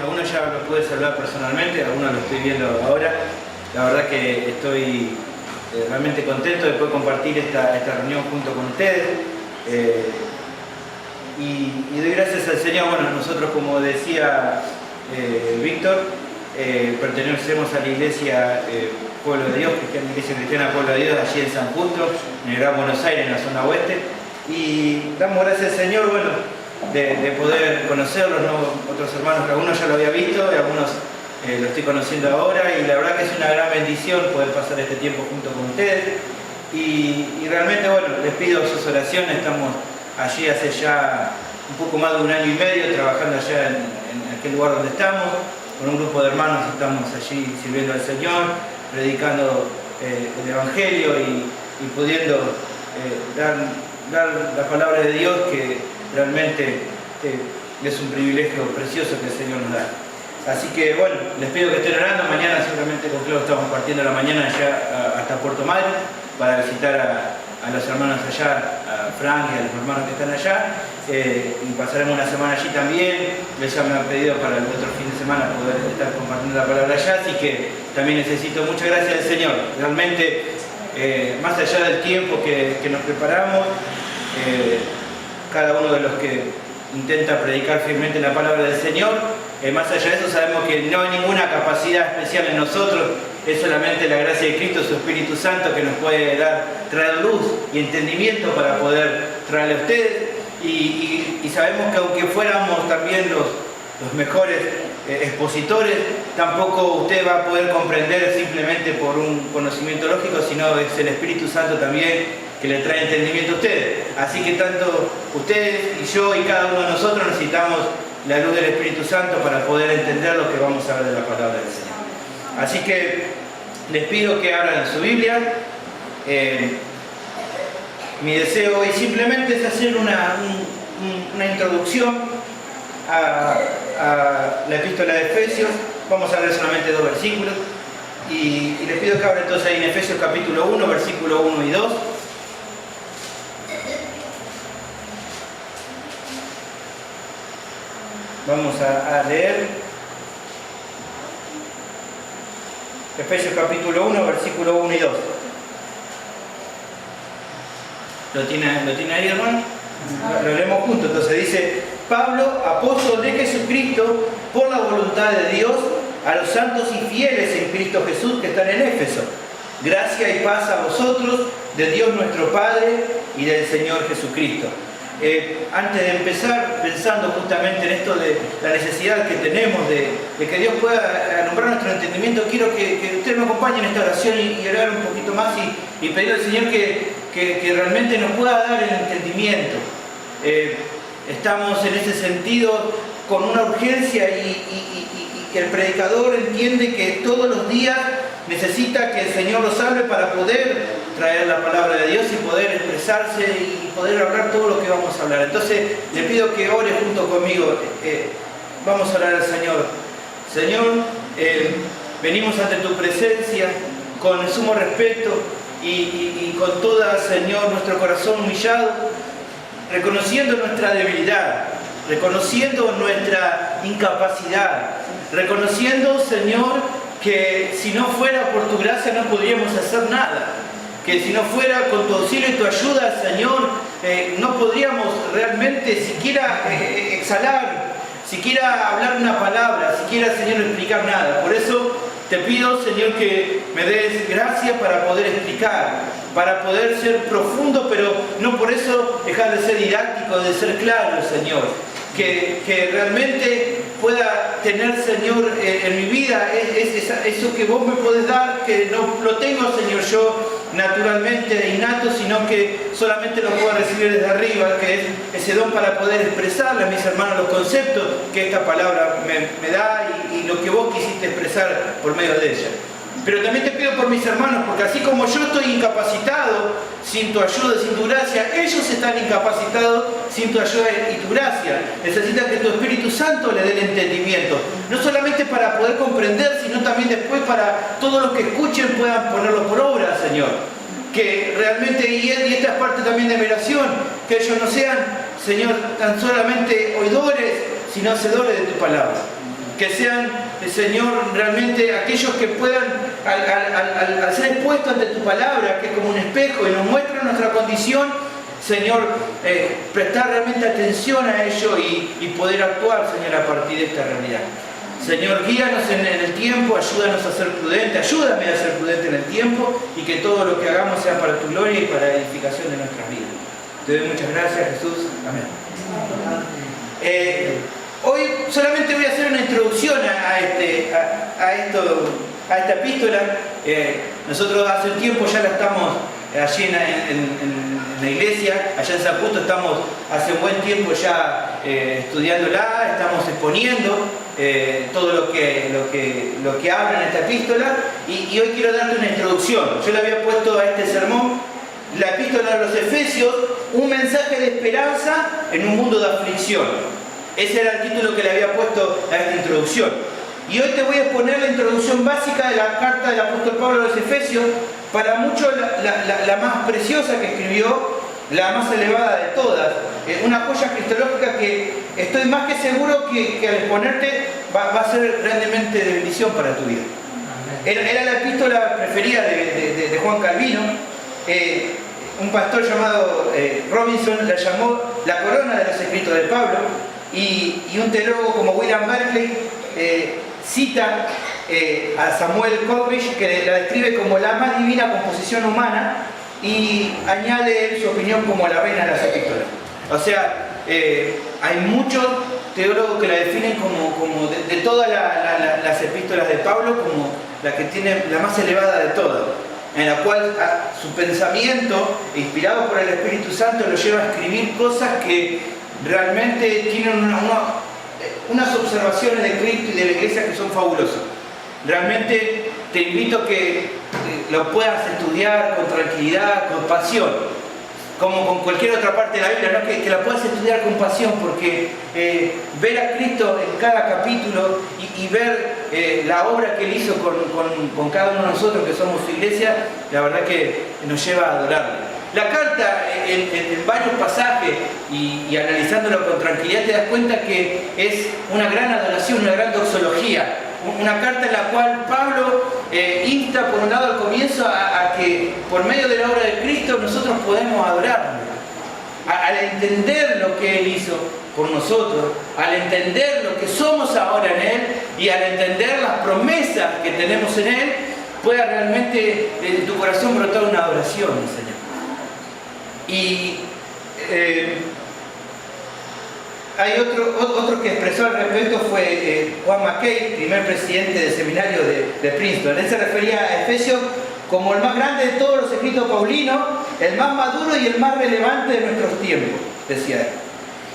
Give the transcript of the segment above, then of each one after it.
Algunos ya los pude saludar personalmente, algunos los estoy viendo ahora. La verdad que estoy realmente contento de poder compartir esta reunión junto con ustedes. Y doy gracias al Señor. Bueno, nosotros, como decía Víctor, pertenecemos a la iglesia Pueblo de Dios, Iglesia Cristiana Pueblo de Dios, allí en San Justo, en el Gran Buenos Aires, en la zona oeste. Y damos gracias al Señor, bueno, de poder conocerlos, ¿no? Otros hermanos, que algunos ya lo había visto y algunos lo estoy conociendo ahora, y la verdad que es una gran bendición poder pasar este tiempo junto con ustedes. Y realmente, bueno, les pido sus oraciones. Estamos allí hace ya un poco más de 1 año y medio trabajando allá en aquel lugar donde estamos. Con un grupo de hermanos estamos allí sirviendo al Señor, predicando el Evangelio y pudiendo dar la palabra de Dios, que realmente es un privilegio precioso que el Señor nos da. Así que bueno, les pido que estén orando. Mañana seguramente con Cleo estamos partiendo la mañana ya hasta Puerto Madryn para visitar a los hermanos allá, a Frank y a los hermanos que están allá, y pasaremos una semana allí también. Les ya me han pedido para el otro fin de semana poder estar compartiendo la palabra allá, así que también necesito muchas gracias del Señor. Realmente, más allá del tiempo que nos preparamos, cada uno de los que intenta predicar fielmente la palabra del Señor, más allá de eso sabemos que no hay ninguna capacidad especial en nosotros, es solamente la gracia de Cristo, su Espíritu Santo, que nos puede traer luz y entendimiento para poder traerle a ustedes, y sabemos que aunque fuéramos también los mejores expositores, tampoco usted va a poder comprender simplemente por un conocimiento lógico, sino es el Espíritu Santo también que le trae entendimiento a ustedes. Así que tanto ustedes y yo y cada uno de nosotros necesitamos la luz del Espíritu Santo para poder entender lo que vamos a ver de la palabra del Señor. Así que les pido que abran su Biblia. Mi deseo hoy simplemente es hacer una introducción a la epístola de Efesios. Vamos a leer solamente 2 versículos. Y les pido que abran entonces ahí en Efesios capítulo 1, versículo 1 y 2. Vamos a leer Efesios capítulo 1, versículo 1 y 2. ¿Lo tiene ahí, hermano? Lo leemos juntos. Entonces dice: Pablo, apóstol de Jesucristo, por la voluntad de Dios, a los santos y fieles en Cristo Jesús que están en Éfeso. Gracia y paz a vosotros, de Dios nuestro Padre y del Señor Jesucristo. Antes de empezar, pensando justamente en esto de la necesidad que tenemos de que Dios pueda alumbrar nuestro entendimiento, quiero que ustedes me acompañen en esta oración y orar un poquito más y pedir al Señor que realmente nos pueda dar el entendimiento. Estamos en ese sentido con una urgencia y que el predicador entiende que todos los días necesita que el Señor los hable para poder traer la palabra de Dios y poder expresarse y poder hablar todo lo que vamos a hablar. Entonces le pido que ore junto conmigo. Vamos a orar al Señor. Señor, venimos ante tu presencia con el sumo respeto y con toda, Señor, nuestro corazón humillado, reconociendo nuestra debilidad, reconociendo nuestra incapacidad, reconociendo, Señor, que si no fuera por tu gracia no podríamos hacer nada, que si no fuera con tu auxilio y tu ayuda, Señor, no podríamos realmente siquiera exhalar, siquiera hablar una palabra, siquiera, Señor, explicar nada. Por eso te pido, Señor, que me des gracia para poder explicar, para poder ser profundo, pero no por eso dejar de ser didáctico, de ser claro, Señor. Que realmente pueda tener, Señor, en mi vida eso que vos me podés dar, que no lo tengo, Señor, yo naturalmente, innato, sino que solamente lo puedo recibir desde arriba, que es ese don para poder expresarle a mis hermanos los conceptos que esta palabra me da y lo que vos quisiste expresar por medio de ella. Pero también te pido por mis hermanos, porque así como yo estoy incapacitado sin tu ayuda, sin tu gracia, ellos están incapacitados sin tu ayuda y tu gracia. Necesitan que tu Espíritu Santo les dé el entendimiento. No solamente para poder comprender, sino también después para todos los que escuchen puedan ponerlo por obra, Señor. Que realmente, y esta es parte también de mi oración, que ellos no sean, Señor, tan solamente oidores, sino hacedores de tu palabra. Que sean, Señor, realmente aquellos que puedan, al ser expuestos ante tu palabra, que es como un espejo y nos muestra nuestra condición, Señor, prestar realmente atención a ello y poder actuar, Señor, a partir de esta realidad. Señor, guíanos en el tiempo, ayúdanos a ser prudentes, ayúdame a ser prudente en el tiempo y que todo lo que hagamos sea para tu gloria y para la edificación de nuestras vidas. Te doy muchas gracias, Jesús. Amén. Hoy solamente voy a hacer una introducción a esta epístola. Nosotros hace un tiempo ya la estamos allí en la iglesia, allá en Zaputo estamos hace un buen tiempo ya estudiándola, estamos exponiendo todo lo que habla en esta epístola y hoy quiero darte una introducción. Yo le había puesto a este sermón la epístola de los Efesios, un mensaje de esperanza en un mundo de aflicción. Ese era el título que le había puesto a esta introducción. Y hoy te voy a exponer la introducción básica de la carta del apóstol Pablo a los Efesios, para muchos la más preciosa que escribió, la más elevada de todas. Una joya cristológica que estoy más que seguro que al exponerte va a ser grandemente de bendición para tu vida. Era la epístola preferida de Juan Calvino. Un pastor llamado Robinson la llamó la corona de los escritos de Pablo. Y un teólogo como William Barclay cita a Samuel Coleridge, que la describe como la más divina composición humana, y añade su opinión como la reina de las epístolas. O sea, hay muchos teólogos que la definen como de todas las epístolas de Pablo, como la que tiene la más elevada de todas, en la cual su pensamiento, inspirado por el Espíritu Santo, lo lleva a escribir cosas que realmente tienen unas observaciones de Cristo y de la iglesia que son fabulosas. Realmente te invito a que lo puedas estudiar con tranquilidad, con pasión, como con cualquier otra parte de la Biblia, ¿no? Que la puedas estudiar con pasión, porque ver a Cristo en cada capítulo y ver la obra que Él hizo con cada uno de nosotros que somos su iglesia, la verdad que nos lleva a adorarle. La carta, en varios pasajes y analizándolo con tranquilidad, te das cuenta que es una gran adoración, una gran doxología. Una carta en la cual Pablo insta, por un lado, al comienzo a que por medio de la obra de Cristo nosotros podemos adorarlo. Al entender lo que Él hizo por nosotros, al entender lo que somos ahora en Él y al entender las promesas que tenemos en Él, pueda realmente de tu corazón brotar una adoración, Señor. Y hay otro que expresó al respecto fue Juan Mackay, primer presidente del seminario de Princeton. Él se refería a Efesios como el más grande de todos los escritos paulinos, el más maduro y el más relevante de nuestros tiempos, decía él.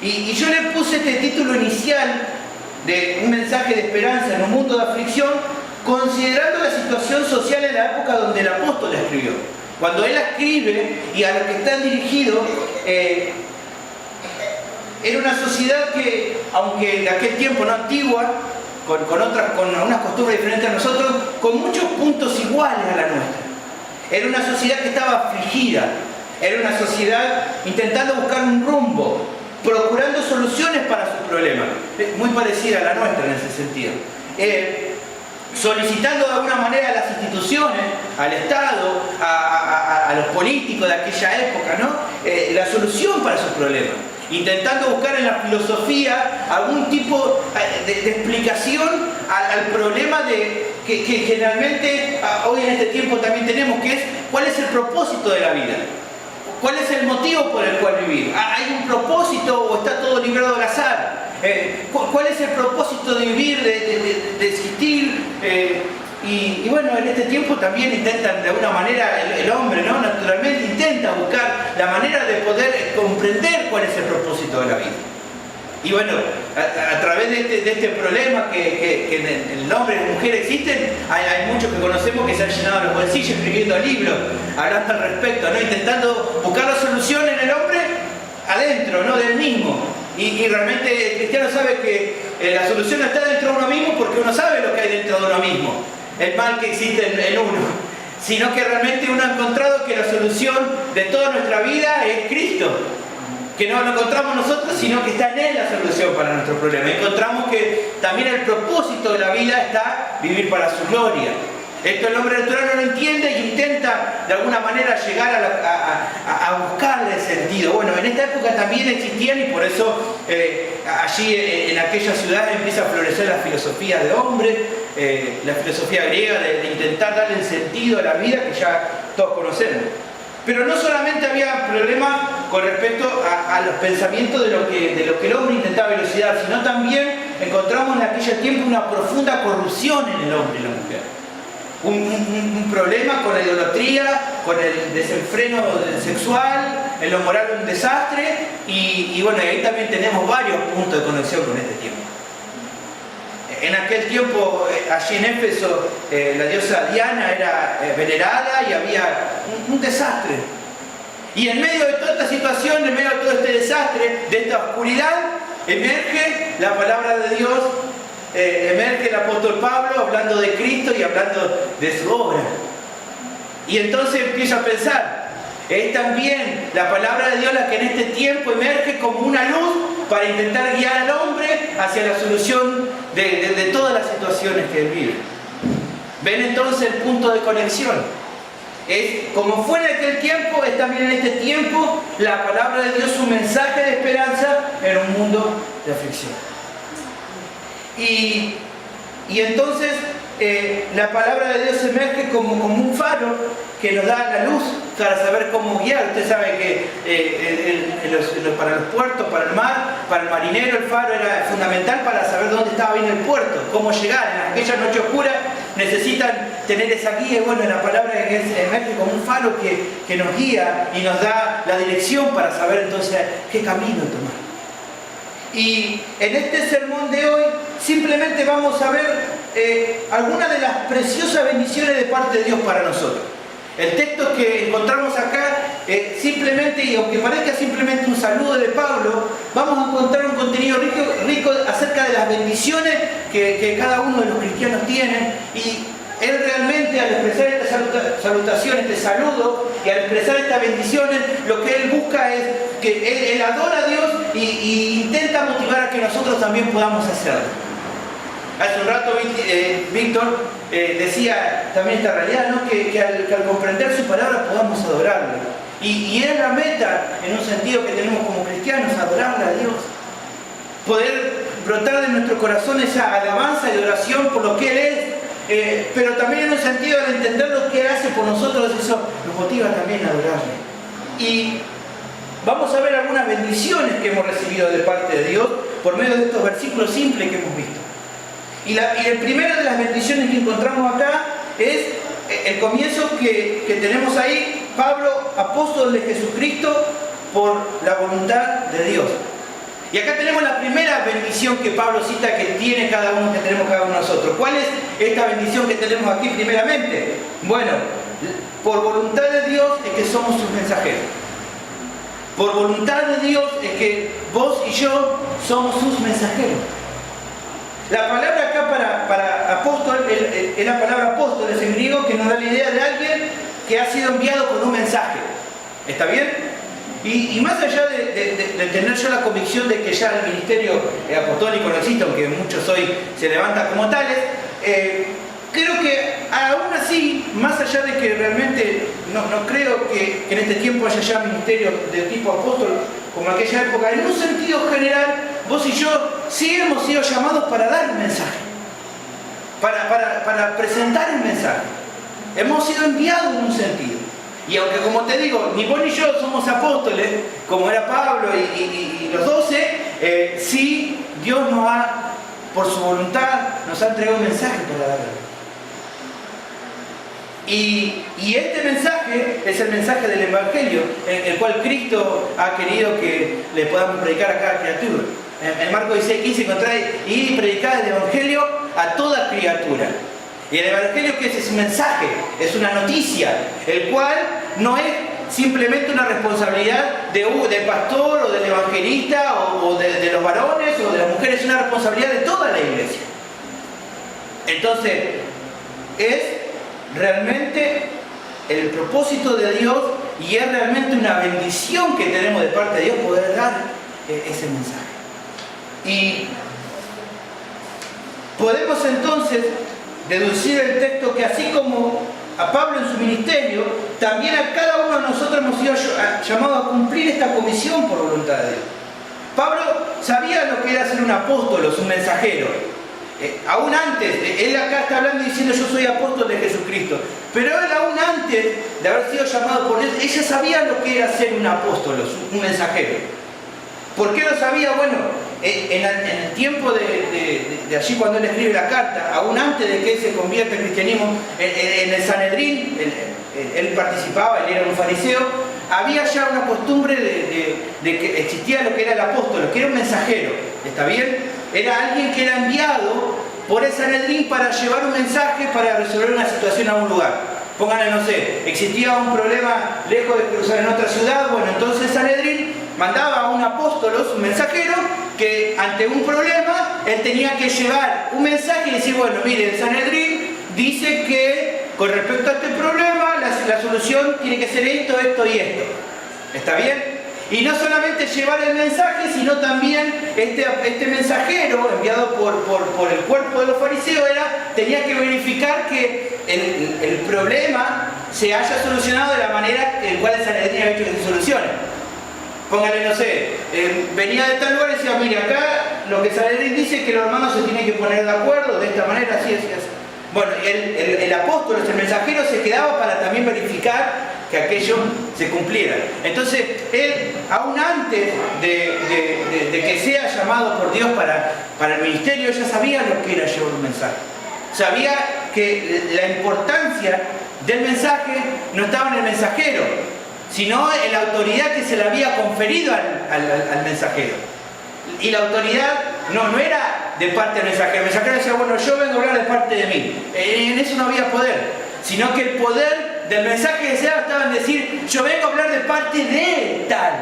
Y yo le puse este título inicial de un mensaje de esperanza en un mundo de aflicción, considerando la situación social en la época donde el apóstol la escribió. Cuando él escribe y a los que están dirigidos, era una sociedad que, aunque en aquel tiempo no antigua, con unas costumbres diferentes a nosotros, con muchos puntos iguales a la nuestra. Era una sociedad que estaba afligida, era una sociedad intentando buscar un rumbo, procurando soluciones para sus problemas, muy parecida a la nuestra en ese sentido. Solicitando de alguna manera a las instituciones, al Estado, a los políticos de aquella época, ¿no? La solución para sus problemas. Intentando buscar en la filosofía algún tipo de explicación al problema que generalmente hoy en este tiempo también tenemos, que es cuál es el propósito de la vida. ¿Cuál es el motivo por el cual vivir? ¿Hay un propósito o está todo librado al azar? ¿Cuál es el propósito de vivir, de existir? Y bueno, en este tiempo también intentan de alguna manera el hombre, ¿no? Naturalmente intenta buscar la manera de poder comprender cuál es el propósito de la vida. Y bueno, a través de este problema que en el hombre y la mujer existen, hay muchos que conocemos que se han llenado los bolsillos escribiendo libros, hablando al respecto, ¿no? Intentando buscar la solución en el hombre adentro, ¿no? Del mismo. Y realmente el cristiano sabe que la solución está dentro de uno mismo, porque uno sabe lo que hay dentro de uno mismo, el mal que existe en uno, sino que realmente uno ha encontrado que la solución de toda nuestra vida es Cristo, que no lo encontramos nosotros, sino que está en Él la solución para nuestro problema. Encontramos que también el propósito de la vida está vivir para su gloria. Esto el hombre natural no lo entiende y intenta de alguna manera llegar a buscarle sentido. Bueno, en esta época también existían, y por eso allí en aquella ciudad empieza a florecer la filosofía de hombre, la filosofía griega de intentar darle el sentido a la vida, que ya todos conocemos. Pero no solamente había problemas con respecto a los pensamientos de lo que el hombre intentaba elucidar, sino también encontramos en aquel tiempo una profunda corrupción en el hombre y la mujer. Un problema con la idolatría, con el desenfreno sexual, en lo moral un desastre, y bueno, ahí también tenemos varios puntos de conexión con este tiempo. En aquel tiempo, allí en Éfeso, la diosa Diana era venerada y había un desastre. Y en medio de toda esta situación, en medio de todo este desastre, de esta oscuridad, emerge la palabra de Dios, emerge el apóstol Pablo hablando de Cristo y hablando de su obra. Y entonces empiezo a pensar, es también la palabra de Dios la que en este tiempo emerge como una luz para intentar guiar al hombre hacia la solución de todas las situaciones que él vive. ¿Ven entonces el punto de conexión? Es como fue en aquel tiempo, es también en este tiempo la palabra de Dios un mensaje de esperanza en un mundo de aflicción. Y entonces la palabra de Dios emerge como un faro que nos da la luz para saber cómo guiar. Usted sabe que para los puertos, para el mar, para el marinero, el faro era fundamental para saber dónde estaba bien el puerto, cómo llegar. En aquella noche oscura necesitan tener esa guía. Y bueno, la palabra emerge como un faro que nos guía y nos da la dirección para saber entonces qué camino tomar. Y en este sermón de hoy simplemente vamos a ver algunas de las preciosas bendiciones de parte de Dios para nosotros. El texto que encontramos acá, simplemente, y aunque parezca simplemente un saludo de Pablo, vamos a encontrar un contenido rico acerca de las bendiciones que cada uno de los cristianos tienen. Y él realmente, al expresar esta salutación, este saludo, y al expresar estas bendiciones, lo que él busca es que él adora a Dios y intenta motivar a que nosotros también podamos hacerlo. Hace un rato Víctor decía también esta realidad, ¿no? que al comprender su palabra podamos adorarle. Y es la meta, en un sentido que tenemos como cristianos, adorarle a Dios. Poder brotar de nuestro corazón esa alabanza y oración por lo que Él es, pero también en un sentido de entender lo que Él hace por nosotros, eso nos motiva también a adorarle. Y vamos a ver algunas bendiciones que hemos recibido de parte de Dios por medio de estos versículos simples que hemos visto. Y la primera de las bendiciones que encontramos acá es el comienzo que tenemos ahí: Pablo, apóstol de Jesucristo por la voluntad de Dios. Y acá tenemos la primera bendición que Pablo cita que tiene cada uno, que tenemos cada uno de nosotros. ¿Cuál es esta bendición que tenemos aquí primeramente? Bueno, por voluntad de Dios es que somos sus mensajeros. Por voluntad de Dios es que vos y yo somos sus mensajeros. La palabra acá para apóstol es la palabra apóstol, es en griego, que nos da la idea de alguien que ha sido enviado con un mensaje. ¿Está bien? Y más allá de tener yo la convicción de que ya el ministerio apostólico no existe, aunque muchos hoy se levantan como tales, creo que aún así, más allá de que realmente no creo que en este tiempo haya ya ministerios de tipo apóstol como aquella época, en un sentido general, vos y yo sí hemos sido llamados para dar un mensaje, para presentar un mensaje. Hemos sido enviados en un sentido. Y aunque, como te digo, ni vos ni yo somos apóstoles, como era Pablo y los 12, sí Dios nos ha, por su voluntad, nos ha entregado un mensaje para darle. Y este mensaje es el mensaje del Evangelio, en el cual Cristo ha querido que le podamos predicar a cada criatura. En Marcos 16:15 encontráis, y predicad el Evangelio a toda criatura. Y el Evangelio, ¿qué es un mensaje? Es una noticia, el cual no es simplemente una responsabilidad del pastor o del evangelista o de los varones o de las mujeres, es una responsabilidad de toda la iglesia. Entonces, es realmente el propósito de Dios y es realmente una bendición que tenemos de parte de Dios poder dar ese mensaje. Y podemos entonces deducir el texto que así como a Pablo en su ministerio, también a cada uno de nosotros hemos sido llamados a cumplir esta comisión por voluntad de Dios. Pablo sabía lo que era ser un apóstol, un mensajero. Aún antes, él acá está hablando y diciendo yo soy apóstol de Jesucristo, pero él aún antes de haber sido llamado por Dios, ella sabía lo que era ser un apóstol, un mensajero. ¿Por qué lo sabía? Bueno, en el tiempo de allí cuando él escribe la carta, aún antes de que él se convierta al cristianismo, en el Sanedrín, él participaba, él era un fariseo, había ya una costumbre de que existía lo que era el apóstol, lo que era un mensajero, ¿está bien? Era alguien que era enviado por el Sanedrín para llevar un mensaje, para resolver una situación a un lugar. Pónganle, no sé, existía un problema lejos de cruzar en otra ciudad, bueno, entonces el Sanedrín mandaba a un apóstol, un mensajero, que ante un problema, él tenía que llevar un mensaje y decir, bueno, mire, el Sanedrín dice que con respecto a este problema, la solución tiene que ser esto, esto y esto. ¿Está bien? Y no solamente llevar el mensaje, sino también este mensajero enviado por el cuerpo de los fariseos tenía que verificar que el problema se haya solucionado de la manera en la cual el Sanedrín había hecho que se solucione. Póngale, no sé, venía de tal lugar y decía, mire, acá lo que Sanedrín dice es que los hermanos se tienen que poner de acuerdo, de esta manera, así, así, así. Bueno, el apóstol, el mensajero, se quedaba para también verificar que aquello se cumpliera. Entonces, él, aún antes de que sea llamado por Dios para el ministerio, ya sabía lo que era llevar un mensaje. Sabía que la importancia del mensaje no estaba en el mensajero, sino en la autoridad que se le había conferido al mensajero. Y la autoridad no era de parte del mensajero. El mensajero decía, bueno, yo vengo a hablar de parte de mí. En eso no había poder, sino que el poder del mensaje que se daba estaba en decir, yo vengo a hablar de parte de tal.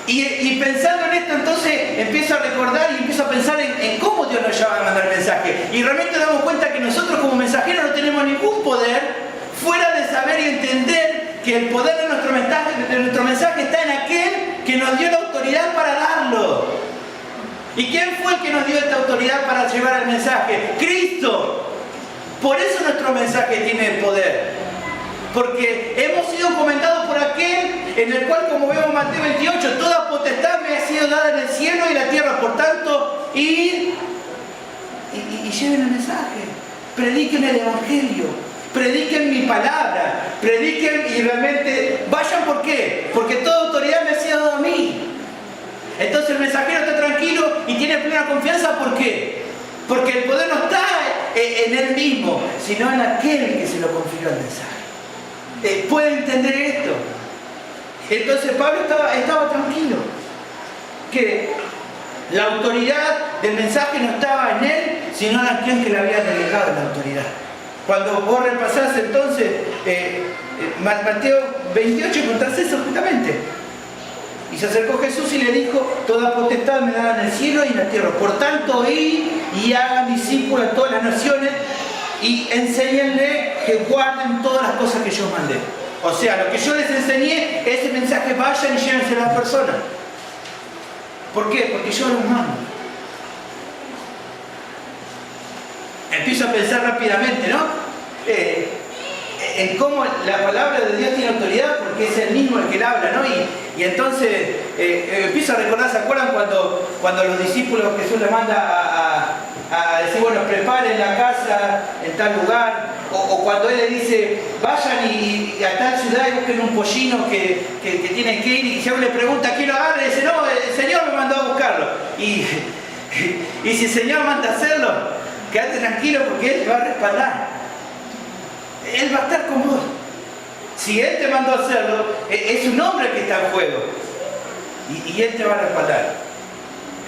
Y pensando en esto, entonces empiezo a recordar y empiezo a pensar en cómo Dios nos llama a mandar el mensaje. Y realmente nos damos cuenta que nosotros como mensajeros no tenemos ningún poder fuera de saber y entender que el poder de nuestro mensaje está en aquel que nos dio la autoridad para darlo. ¿Y quién fue el que nos dio esta autoridad para llevar el mensaje? ¡Cristo! Por eso nuestro mensaje tiene poder. Porque hemos sido comentados por aquel en el cual, como vemos en Mateo 28, toda potestad me ha sido dada en el cielo y la tierra. Por tanto, id y lleven el mensaje. Prediquen el Evangelio. Prediquen mi palabra. Prediquen y realmente vayan. ¿Por qué? Porque toda autoridad me ha sido dada a mí. Entonces el mensajero está tranquilo y tiene plena confianza. ¿Por qué? Porque el poder no está en él mismo, sino en aquel que se lo confirió al mensaje. ¿Puede entender esto? Entonces Pablo estaba tranquilo. Que la autoridad del mensaje no estaba en él, sino en aquel que le había delegado la autoridad. Cuando vos repasás entonces Mateo 28, encontrás eso justamente. Y se acercó Jesús y le dijo, toda potestad me da en el cielo y en la tierra. Por tanto, id y hagan discípulos a todas las naciones y enséñenle que guarden todas las cosas que yo mandé. O sea, lo que yo les enseñé, ese mensaje vayan y llévense a las personas. ¿Por qué? Porque yo los mando. Empiezo a pensar rápidamente, ¿no? En cómo la palabra de Dios tiene autoridad, porque es el mismo el que la habla, ¿no? Y entonces empiezo a recordar, ¿se acuerdan cuando los discípulos Jesús les manda a decir, bueno, preparen la casa en tal lugar? O cuando Él le dice, vayan y a tal ciudad y busquen un pollino que tienen que ir, y si a uno le pregunta, ¿quién lo agarra? Y dice, no, el Señor me mandó a buscarlo. Y si el Señor manda a hacerlo, quédate tranquilo porque Él te va a respaldar. Él va a estar con vos. Si Él te mandó a hacerlo, es un hombre que está en juego. y Él te va a respaldar.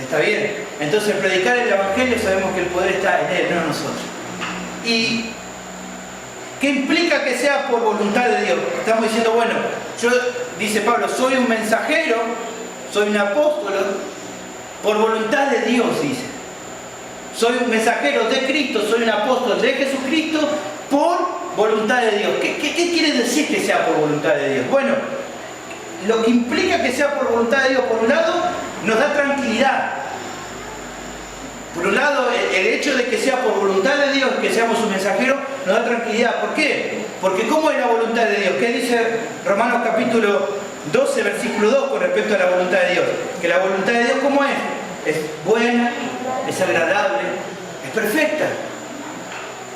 ¿Está bien? Entonces, predicar el Evangelio sabemos que el poder está en Él, no en nosotros. ¿Y qué implica que sea por voluntad de Dios? Estamos diciendo, bueno, yo, dice Pablo, soy un mensajero, soy un apóstol, por voluntad de Dios, dice. Soy un mensajero de Cristo, soy un apóstol de Jesucristo, por voluntad de Dios. ¿Qué quiere decir que sea por voluntad de Dios? Bueno, lo que implica que sea por voluntad de Dios, por un lado, nos da tranquilidad. Por un lado, el hecho de que sea por voluntad de Dios, que seamos un mensajero, nos da tranquilidad. ¿Por qué? Porque ¿cómo es la voluntad de Dios? ¿Qué dice Romanos capítulo 12, versículo 2 con respecto a la voluntad de Dios? Que la voluntad de Dios, ¿cómo es? Es buena, es agradable, es perfecta.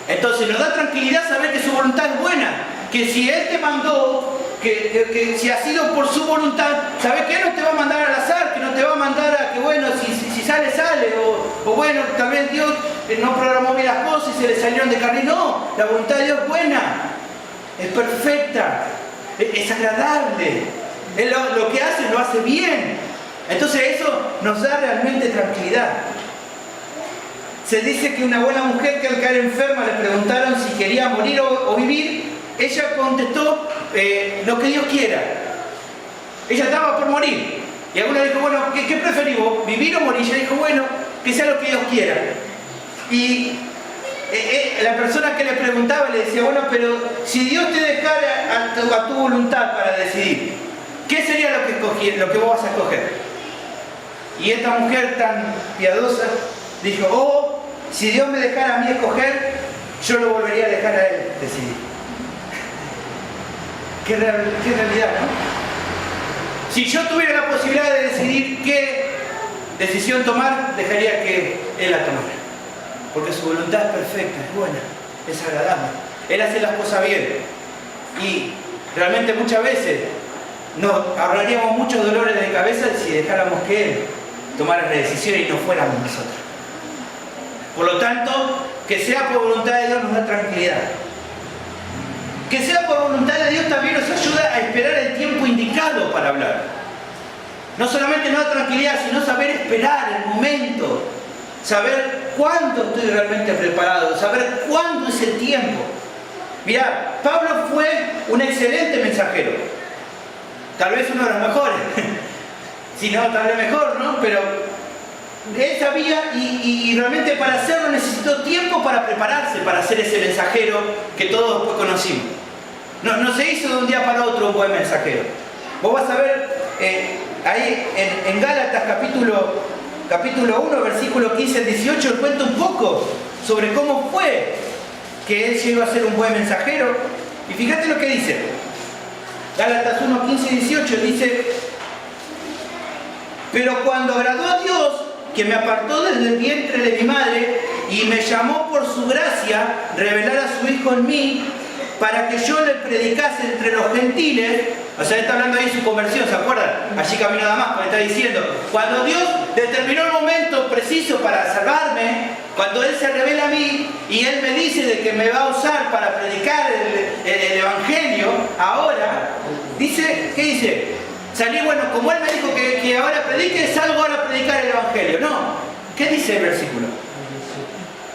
Entonces nos da tranquilidad saber que su voluntad es buena, que si Él te mandó, que si ha sido por su voluntad, sabes que Él no te va a mandar al azar, que no te va a mandar a que bueno, si sale, sale, o bueno, tal vez Dios no programó bien las cosas y se le salieron de carril. No, la voluntad de Dios es buena, es perfecta, es agradable. Él lo que hace, lo hace bien. Entonces eso nos da realmente tranquilidad. Se dice que una buena mujer que al caer enferma le preguntaron si quería morir o vivir, ella contestó lo que Dios quiera. Ella estaba por morir. Y alguna dijo, bueno, ¿qué preferís vos? ¿Vivir o morir? Ella dijo, bueno, que sea lo que Dios quiera. Y la persona que le preguntaba le decía, bueno, pero si Dios te dejara a tu voluntad para decidir, ¿qué sería lo que vos vas a escoger? Y esta mujer tan piadosa dijo, oh, si Dios me dejara a mí escoger, yo lo volvería a dejar a Él decidir. Qué realidad, ¿no? Si yo tuviera la posibilidad de decidir qué decisión tomar, dejaría que Él la tomara. Porque su voluntad es perfecta, es buena, es agradable. Él hace las cosas bien. Y realmente muchas veces nos ahorraríamos muchos dolores de cabeza si dejáramos que Él tomara la decisión y no fuéramos nosotros. Por lo tanto, que sea por voluntad de Dios nos da tranquilidad. Que sea por voluntad de Dios también nos ayuda a esperar el tiempo indicado para hablar. No solamente nos da tranquilidad, sino saber esperar el momento, saber cuándo estoy realmente preparado, saber cuándo es el tiempo. Mirá, Pablo fue un excelente mensajero, tal vez uno de los mejores, si no, tal vez mejor, ¿no? Pero él sabía y realmente para hacerlo necesitó tiempo para prepararse, para ser ese mensajero que todos después conocimos. No se hizo de un día para otro un buen mensajero. Vos vas a ver ahí en Gálatas capítulo 1, versículo 15 al 18, él cuenta un poco sobre cómo fue que él llegó a ser un buen mensajero. Y fíjate lo que dice. Gálatas 1, 15 y 18 dice: pero cuando agradó a Dios, que me apartó desde el vientre de mi madre y me llamó por su gracia, revelar a su Hijo en mí, para que yo le predicase entre los gentiles. O sea, está hablando ahí de su conversión, ¿se acuerdan? Allí camino a Damasco, está diciendo, cuando Dios determinó el momento preciso para salvarme, cuando Él se revela a mí y Él me dice de que me va a usar para predicar el Evangelio, ahora, dice, ¿qué dice? Salí, bueno, como Él me dijo que ahora predique, salgo ahora a predicar el Evangelio. No, ¿qué dice el versículo?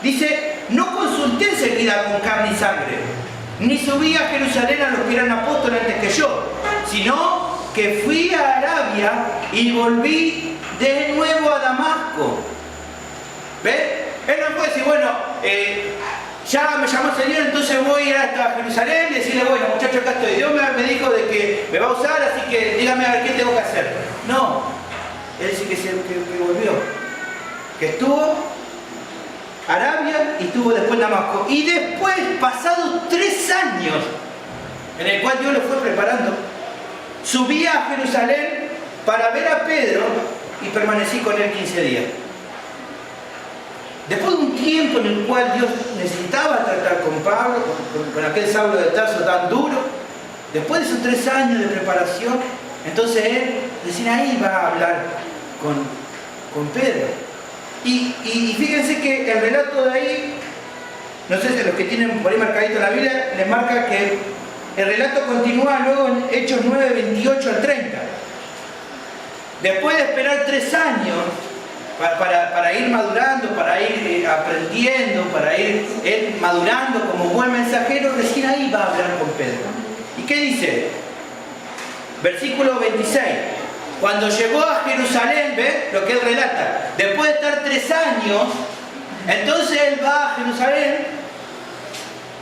Dice, no consulté enseguida con carne y sangre, ni subí a Jerusalén a los que eran apóstoles antes que yo, sino que fui a Arabia y volví de nuevo a Damasco. ¿Ves? Él no puede decir, bueno, ya me llamó el Señor, entonces voy a ir hasta Jerusalén y decirle, bueno, muchachos, acá estoy. Dios me dijo de que me va a usar, así que dígame a ver qué tengo que hacer. No, él sí que volvió, que estuvo Arabia y estuvo después Damasco. Y después, pasados 3 años, en el cual Dios lo fue preparando, subí a Jerusalén para ver a Pedro y permanecí con él 15 días. Después de un tiempo en el cual Dios necesitaba tratar con Pablo, con aquel Saulo de Tarso tan duro, después de esos 3 años de preparación, entonces él recién ahí va a hablar con Pedro. Y fíjense que el relato de ahí, no sé si los que tienen por ahí marcadito en la Biblia, les marca que el relato continúa luego en Hechos 9, 28 al 30. después de esperar 3 años para ir madurando, para ir aprendiendo, para ir él madurando como buen mensajero, recién ahí va a hablar con Pedro. ¿Y qué dice? Versículo 26. Cuando llegó a Jerusalén, ¿ves lo que él relata? Después de estar 3 años, entonces él va a Jerusalén,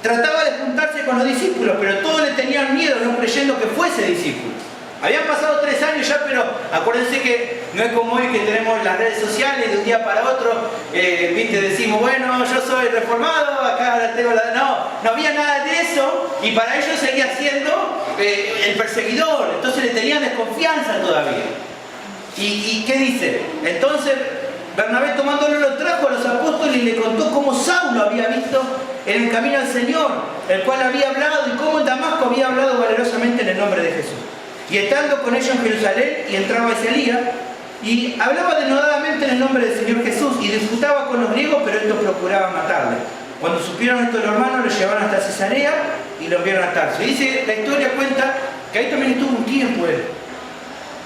trataba de juntarse con los discípulos, pero todos le tenían miedo, no creyendo que fuese discípulo. Habían pasado 3 años ya, pero acuérdense que no es como hoy que tenemos las redes sociales, de un día para otro, ¿viste? Decimos, bueno, yo soy reformado, acá tengo la... No había nada de eso, y para ellos seguía siendo el perseguidor, entonces le tenían desconfianza todavía. ¿Y qué dice? Entonces Bernabé, tomándolo, lo trajo a los apóstoles y le contó cómo Saulo había visto en el camino al Señor, el cual había hablado, y cómo en Damasco había hablado valerosamente en el nombre de Jesús. Y estando con ellos en Jerusalén, y entraba ese día, y hablaba denodadamente en el nombre del Señor Jesús, y disputaba con los griegos, pero estos procuraban matarle. Cuando supieron esto los hermanos, lo llevaron hasta Cesarea y lo enviaron a Tarso. Y dice, la historia cuenta que ahí también estuvo un tiempo él,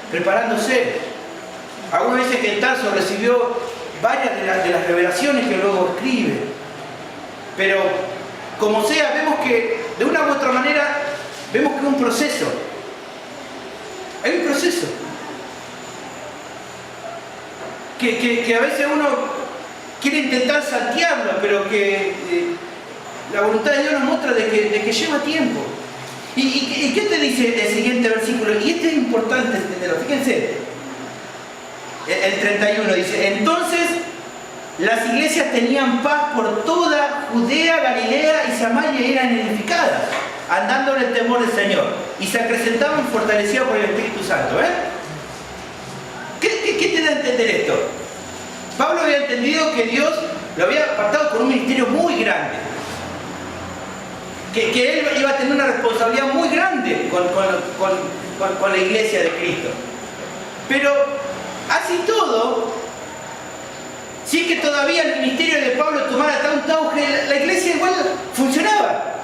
preparándose. Algunas veces que en Tarso recibió varias de las revelaciones que luego escribe. Pero, como sea, vemos que, de una u otra manera, vemos que es un proceso. Hay un proceso. Que a veces uno quiere intentar saltearlo, pero que la voluntad de Dios nos muestra de que lleva tiempo. ¿Y qué te dice el siguiente versículo? Y este es importante entenderlo. Fíjense, el 31 dice, entonces las iglesias tenían paz por toda Judea, Galilea y Samaria, y eran edificadas, andando en el temor del Señor, y se acrecentaban fortalecidos por el Espíritu Santo. ¿Qué te da a entender esto? Pablo había entendido que Dios lo había apartado con un ministerio muy grande, que él iba a tener una responsabilidad muy grande con la iglesia de Cristo. Pero así todo, sí que todavía el ministerio de Pablo tomara tanto auge, la iglesia igual funcionaba.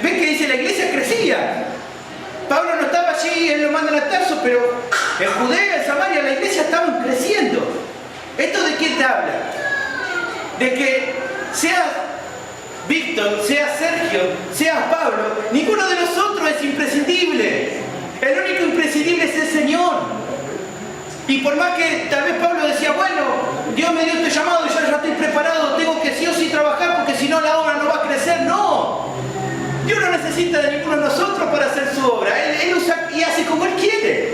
¿Ven que dice? La iglesia crecía. Pablo no estaba allí, él lo mandan a Tarso, pero en Judea, en Samaria, la iglesia estaban creciendo. ¿Esto de qué te habla? De que seas Víctor, seas Sergio, seas Pablo, ninguno de nosotros es imprescindible. El único imprescindible es el Señor. Y por más que tal vez Pablo decía, bueno, Dios me dio este llamado y yo ya estoy preparado, tengo que sí o sí trabajar porque si no la obra no va a crecer. No. Dios no necesita de ninguno de nosotros para hacer su obra. Él usa y hace como Él quiere.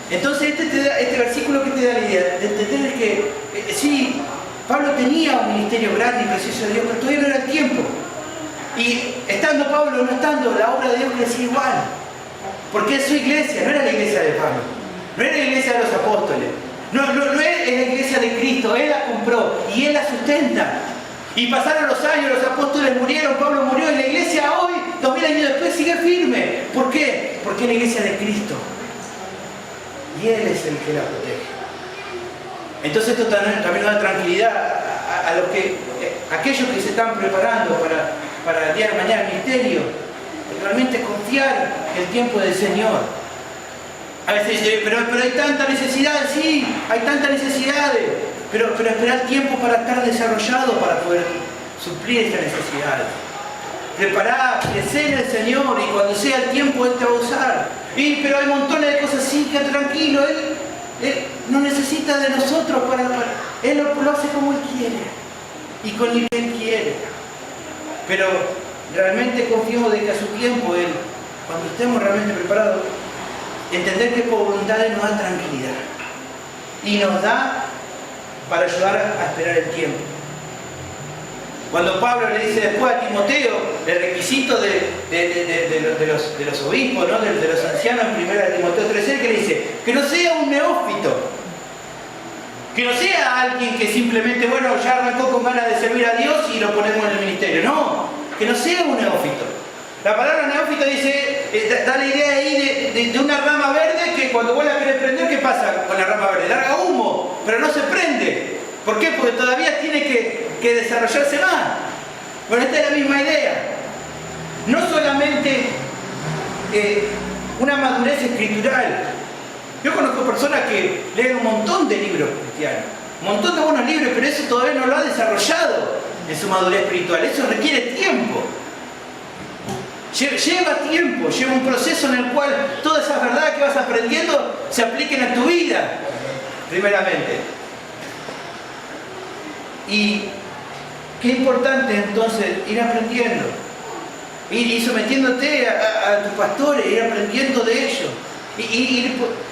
Entonces este versículo que te da la idea de entender que sí, Pablo tenía un ministerio grande y precioso de Dios, pero todavía no era el tiempo. Y estando Pablo o no estando, la obra de Dios crecía igual. Porque es su iglesia, no era la iglesia de Pablo, no era la iglesia de los apóstoles, no es la iglesia de Cristo. Él la compró y Él la sustenta. Y pasaron los años, los apóstoles murieron, Pablo murió, y la iglesia hoy, 2000 años después, sigue firme. ¿Por qué? Porque es la iglesia de Cristo. Y Él es el que la protege. Entonces esto también nos da tranquilidad a aquellos que se están preparando para el día de mañana el ministerio. Realmente confiar en el tiempo del Señor. A veces dice, pero hay tanta necesidad, sí, hay tantas necesidades. Pero esperar tiempo para estar desarrollado, para poder suplir estas necesidades. Preparar, crecer en el Señor, y cuando sea el tiempo Él te va a usar. Pero hay montones de cosas, sí, que tranquilo, Él no necesita de nosotros Él lo hace como Él quiere y con el que Él quiere. Pero realmente confiamos de que a su tiempo Él, cuando estemos realmente preparados, entender que por voluntad Él nos da tranquilidad y nos da para ayudar a esperar el tiempo. Cuando Pablo le dice después a Timoteo el requisito de los obispos, ¿no? de los ancianos en 1 Timoteo 3, que le dice que no sea un neófito, que no sea alguien que simplemente, bueno, ya arrancó con ganas de servir a Dios y lo ponemos en el ministerio. No, que no sea un neófito. La palabra neófito dice, da la idea ahí de una rama verde que cuando vos la querés prender, ¿qué pasa con la rama verde? Larga humo, pero no se prende. ¿Por qué? Porque todavía tiene que desarrollarse más. Bueno, esta es la misma idea. No solamente una madurez escritural, Yo conozco personas que leen un montón de libros cristianos, un montón de buenos libros, pero eso todavía no lo ha desarrollado en su madurez espiritual. Eso requiere tiempo. Lleva tiempo, lleva un proceso en el cual todas esas verdades que vas aprendiendo se apliquen a tu vida, primeramente. Y qué importante entonces ir aprendiendo, ir sometiéndote a tus pastores, ir aprendiendo de ellos.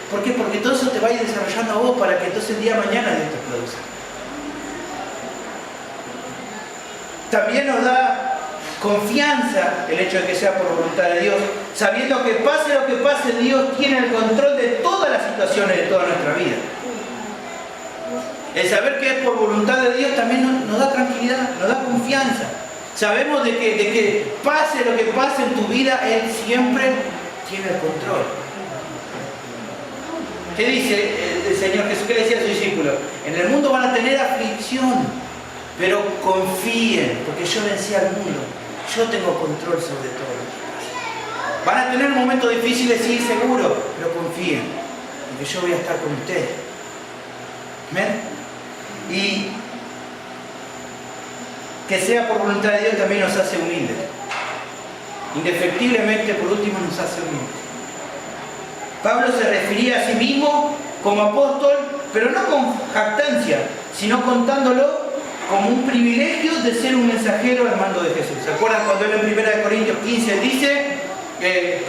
¿Por qué? Porque todo eso te va a ir desarrollando a vos para que entonces el día de mañana Dios te pueda usar. También nos da confianza el hecho de que sea por voluntad de Dios, sabiendo que pase lo que pase, Dios tiene el control de todas las situaciones de toda nuestra vida. El saber que es por voluntad de Dios también nos da tranquilidad, nos da confianza. Sabemos de que pase lo que pase en tu vida, Él siempre tiene el control. ¿Qué dice el Señor Jesús? ¿Qué le decía a sus discípulos? En el mundo van a tener aflicción, pero confíen, porque yo vencí al mundo. Yo tengo control sobre todo lo que pasa. Van a tener momentos difíciles, sí, seguro, pero confíen, porque yo voy a estar con ustedes. ¿Ven? Y que sea por voluntad de Dios también nos hace humildes. Indefectiblemente, por último, nos hace humildes. Pablo se refería a sí mismo como apóstol, pero no con jactancia, sino contándolo como un privilegio de ser un mensajero al mando de Jesús. ¿Se acuerdan cuando él en 1 Corintios 15 dice que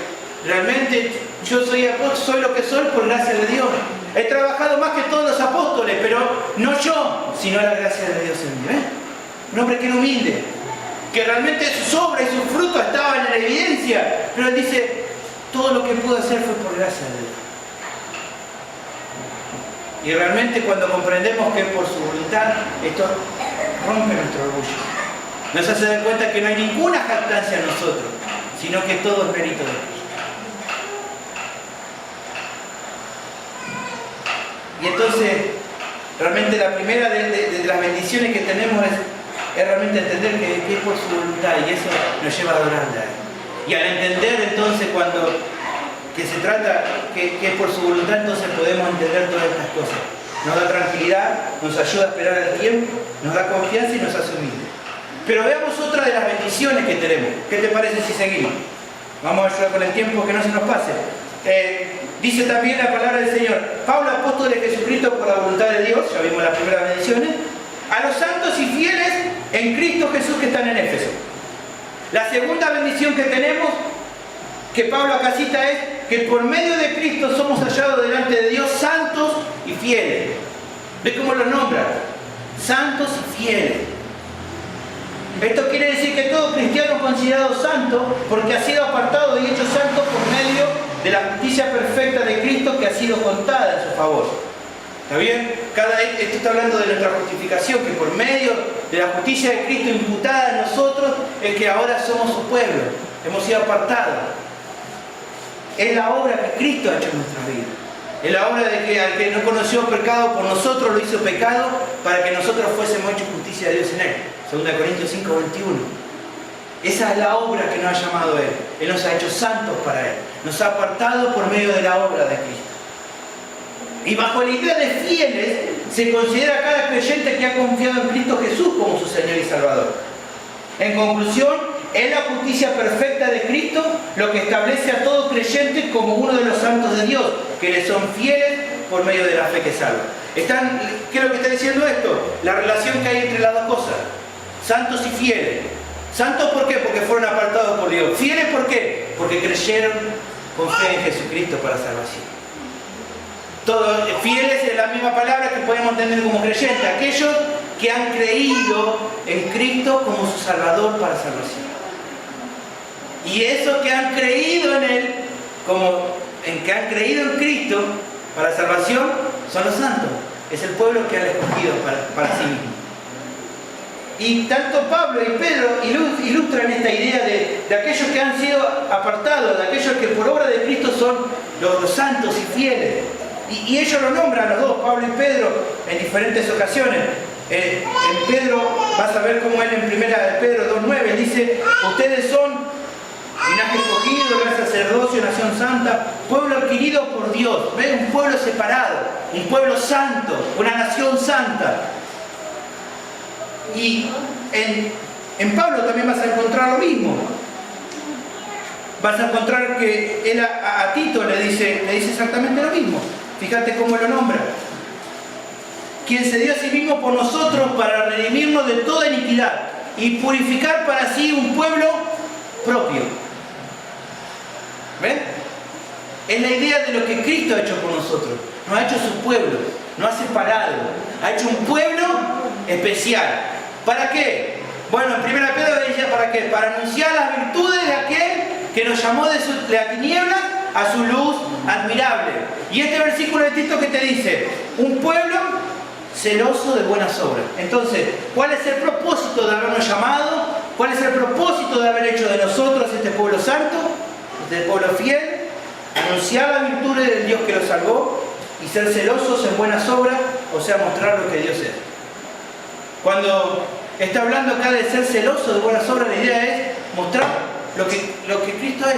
realmente yo soy apóstol, soy lo que soy por gracia de Dios? He trabajado más que todos los apóstoles, pero no yo, sino la gracia de Dios en mí. Un hombre que era humilde, que realmente sus obras y sus frutos estaban en evidencia, pero él dice, todo lo que pude hacer fue por gracia de Dios. Y realmente cuando comprendemos que es por su voluntad, esto rompe nuestro orgullo. Nos hace dar cuenta que no hay ninguna jactancia en nosotros, sino que todo es mérito de Dios. Y entonces, realmente la primera de las bendiciones que tenemos es realmente entender que es por su voluntad, y eso nos lleva a adorarle a Él. Y al entender entonces que se trata que es por su voluntad, entonces podemos entender todas estas cosas. Nos da tranquilidad, nos ayuda a esperar el tiempo, nos da confianza y nos hace humildes. Pero veamos otra de las bendiciones que tenemos. ¿Qué te parece si seguimos? Vamos a ayudar con el tiempo, que no se nos pase. Dice también la palabra del Señor: Pablo, apóstol de Jesucristo por la voluntad de Dios, ya vimos las primeras bendiciones, a los santos y fieles en Cristo Jesús que están en Éfeso. La segunda bendición que tenemos, que Pablo acá cita, es que por medio de Cristo somos hallados delante de Dios santos y fieles. ¿Ves cómo los nombra? Santos y fieles. Esto quiere decir que todo cristiano es considerado santo porque ha sido apartado y hecho santo por medio de la justicia perfecta de Cristo que ha sido contada en su favor. ¿Está bien? Esto está hablando de nuestra justificación, que por medio de la justicia de Cristo imputada en nosotros es que ahora somos su pueblo, hemos sido apartados. Es la obra que Cristo ha hecho en nuestras vidas. Es la obra de que al que no conoció pecado por nosotros lo hizo pecado para que nosotros fuésemos hechos justicia de Dios en Él. 2 Corintios 5, 21. Esa es la obra que nos ha llamado Él. Él nos ha hecho santos para Él. Nos ha apartado por medio de la obra de Cristo. Y bajo la idea de fieles se considera a cada creyente que ha confiado en Cristo Jesús como su Señor y Salvador. En conclusión, es la justicia perfecta de Cristo lo que establece a todo creyente como uno de los santos de Dios, que le son fieles por medio de la fe que salva. ¿Qué es lo que está diciendo esto? La relación que hay entre las dos cosas. Santos y fieles. ¿Santos por qué? Porque fueron apartados por Dios. ¿Fieles por qué? Porque creyeron con fe en Jesucristo para salvación. Todos fieles es la misma palabra que podemos entender como creyentes. Aquellos que han creído en Cristo como su Salvador para salvación. Y esos que han creído en Él, que han creído en Cristo para salvación, son los santos. Es el pueblo que han escogido para sí mismo. Y tanto Pablo y Pedro ilustran esta idea de aquellos que han sido apartados, de aquellos que por obra de Cristo son los santos y fieles. Y ellos lo nombran, los dos, Pablo y Pedro, en diferentes ocasiones. En Pedro, vas a ver cómo él en 1 Pedro 2.9 dice: ustedes son linaje escogido, gran sacerdocio, nación santa, pueblo adquirido por Dios. ¿Ves? Un pueblo separado, un pueblo santo, una nación santa. Y en Pablo también vas a encontrar lo mismo. Vas a encontrar que él a Tito le dice exactamente lo mismo. Fíjate cómo lo nombra. Quien se dio a sí mismo por nosotros para redimirnos de toda iniquidad y purificar para sí un pueblo propio. ¿Ven? Es la idea de lo que Cristo ha hecho por nosotros. Nos ha hecho su pueblo, nos ha separado, ha hecho un pueblo especial. ¿Para qué? Bueno, en 1 Pedro decía, ¿para qué? Para anunciar las virtudes de aquel que nos llamó de la tiniebla a su luz admirable. Y este versículo de Tito que te dice, un pueblo celoso de buenas obras. Entonces, ¿cuál es el propósito de habernos llamado? ¿Cuál es el propósito de haber hecho de nosotros este pueblo santo, este pueblo fiel? Anunciar las virtudes del Dios que los salvó y ser celosos en buenas obras, o sea, mostrar lo que Dios es. Cuando está hablando acá de ser celoso de buenas obras, la idea es mostrar lo que Cristo es.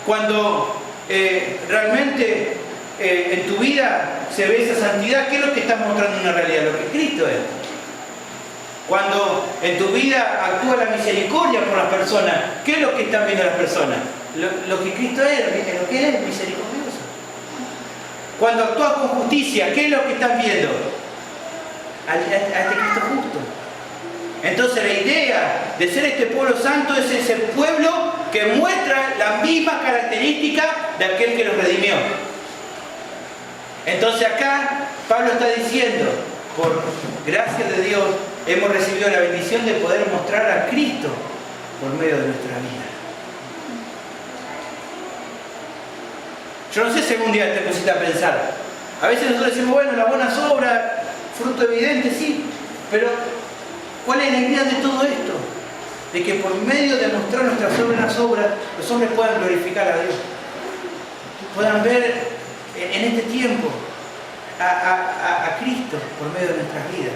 Cuando realmente en tu vida se ve esa santidad, ¿qué es lo que estás mostrando en una realidad? Lo que Cristo es. Cuando en tu vida actúa la misericordia por las personas, ¿qué es lo que están viendo las personas? Lo que Cristo es, lo que es misericordioso. Cuando actúas con justicia, ¿qué es lo que están viendo? A este Cristo justo. Entonces la idea de ser este pueblo santo es ese pueblo que muestra las mismas características de aquel que los redimió. Entonces acá Pablo está diciendo, por gracia de Dios, hemos recibido la bendición de poder mostrar a Cristo por medio de nuestra vida. Yo no sé si algún día te pusiste a pensar. A veces nosotros decimos, bueno, las buenas obras, fruto evidente, sí, pero ¿cuál es la idea de todo esto? De que por medio de mostrar nuestras buenas obras, los hombres puedan glorificar a Dios. Puedan ver en este tiempo a Cristo por medio de nuestras vidas.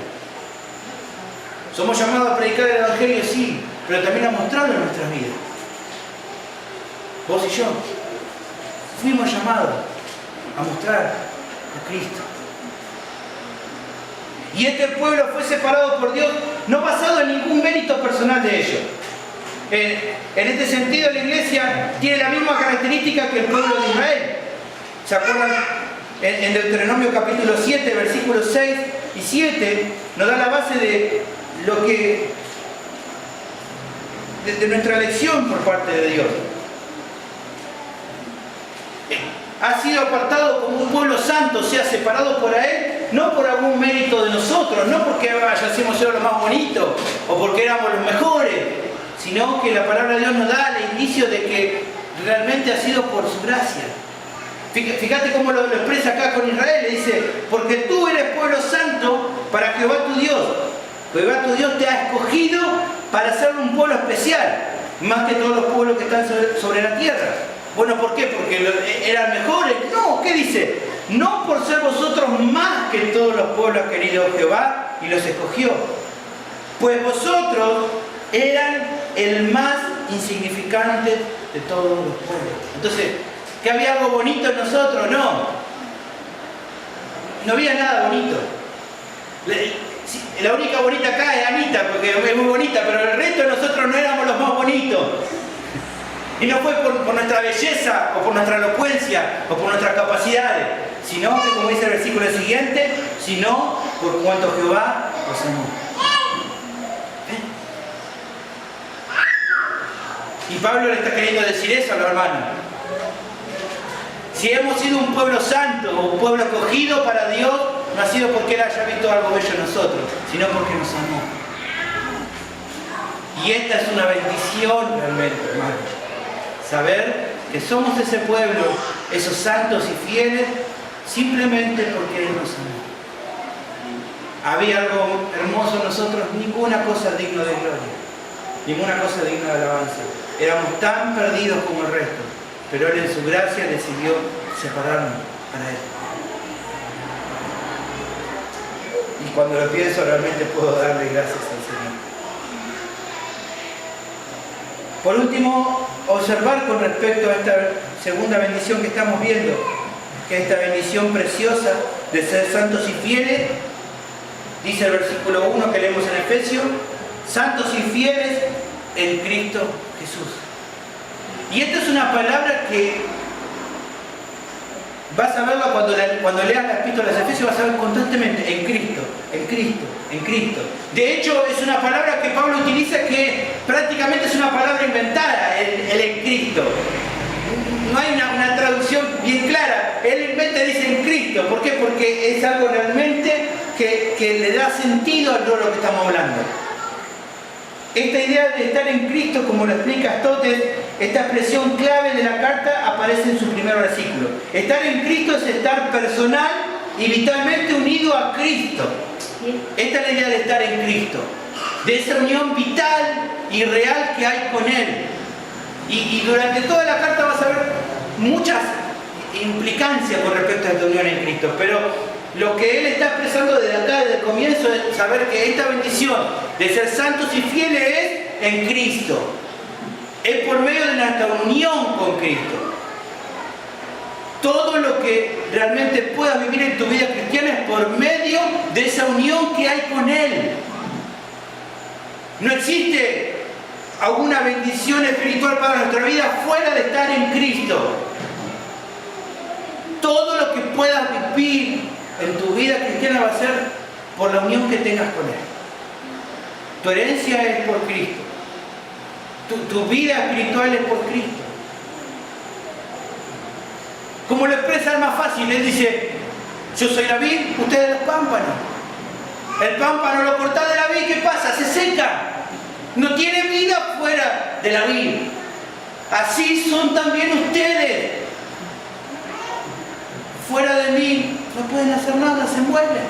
Somos llamados a predicar el Evangelio, sí, pero también a mostrarlo en nuestras vidas. Vos y yo fuimos llamados a mostrar a Cristo. Y este pueblo fue separado por Dios, no basado en ningún mérito personal de ellos. En este sentido, la iglesia tiene la misma característica que el pueblo de Israel. ¿Se acuerdan? En Deuteronomio capítulo 7, versículos 6 y 7, nos da la base de lo que de nuestra elección por parte de Dios. Ha sido apartado como un pueblo santo, o sea, separado por Él, no por algún mérito de nosotros, no porque hayamos sido los más bonitos o porque éramos los mejores, sino que la palabra de Dios nos da el indicio de que realmente ha sido por su gracia. Fíjate cómo lo expresa acá con Israel, le dice, porque tú eres pueblo santo para Jehová tu Dios. Jehová tu Dios te ha escogido para ser un pueblo especial, más que todos los pueblos que están sobre la tierra. Bueno, ¿por qué? ¿Porque eran mejores? No, ¿qué dice? No por ser vosotros más que todos los pueblos ha querido Jehová y los escogió. Pues vosotros eran el más insignificante de todos los pueblos. Entonces, ¿que había algo bonito en nosotros? No. No había nada bonito. La única bonita acá es Anita, porque es muy bonita, pero el resto de nosotros no éramos los más bonitos. Y no fue por nuestra belleza, o por nuestra elocuencia, o por nuestras capacidades, sino que, como dice el versículo siguiente, sino por cuanto Jehová los amó. Y Pablo le está queriendo decir eso a los hermanos. Si hemos sido un pueblo santo, o un pueblo escogido para Dios, no ha sido porque Él haya visto algo bello en nosotros, sino porque nos amó. Y esta es una bendición realmente, hermano. Saber que somos ese pueblo, esos santos y fieles, simplemente porque Él nos amó. Había algo hermoso en nosotros, ninguna cosa digna de gloria, ninguna cosa digna de alabanza. Éramos tan perdidos como el resto, pero Él en su gracia decidió separarnos para Él. Y cuando lo pienso realmente puedo darle gracias al Señor. Por último, observar con respecto a esta segunda bendición que estamos viendo, que es esta bendición preciosa de ser santos y fieles. Dice el versículo 1 que leemos en Efesios: santos y fieles en Cristo Jesús. Y esta es una palabra que vas a verla cuando leas la epístola de Efesios, vas a ver constantemente: en Cristo, en Cristo, en Cristo. De hecho, es una palabra que Pablo utiliza que prácticamente es una palabra inventada, el en Cristo. No hay una traducción bien clara. Él inventa y dice en Cristo. ¿Por qué? Porque es algo realmente que le da sentido a todo lo que estamos hablando. Esta idea de estar en Cristo, como lo explica Aristóteles, esta expresión clave de la carta aparece en su primer versículo. Estar en Cristo es estar personal y vitalmente unido a Cristo. Esta es la idea de estar en Cristo, de esa unión vital y real que hay con Él. Y durante toda la carta vas a ver muchas implicancias con respecto a esta unión en Cristo, pero lo que él está expresando desde acá, desde el comienzo, es saber que esta bendición de ser santos y fieles es en Cristo. Es por medio de nuestra unión con Cristo. Todo lo que realmente puedas vivir en tu vida cristiana es por medio de esa unión que hay con Él. No existe alguna bendición espiritual para nuestra vida fuera de estar en Cristo. Todo lo que puedas vivir en tu vida cristiana va a ser por la unión que tengas con Él. Tu herencia es por Cristo. Tu vida espiritual es por Cristo. Como lo expresa más fácil, Él dice: yo soy la vid, ustedes los pámpanos. El pámpano lo cortás de la vid, ¿qué pasa? Se seca. No tiene vida fuera de la vid. Así son también ustedes. Fuera de mí no pueden hacer nada, se mueren.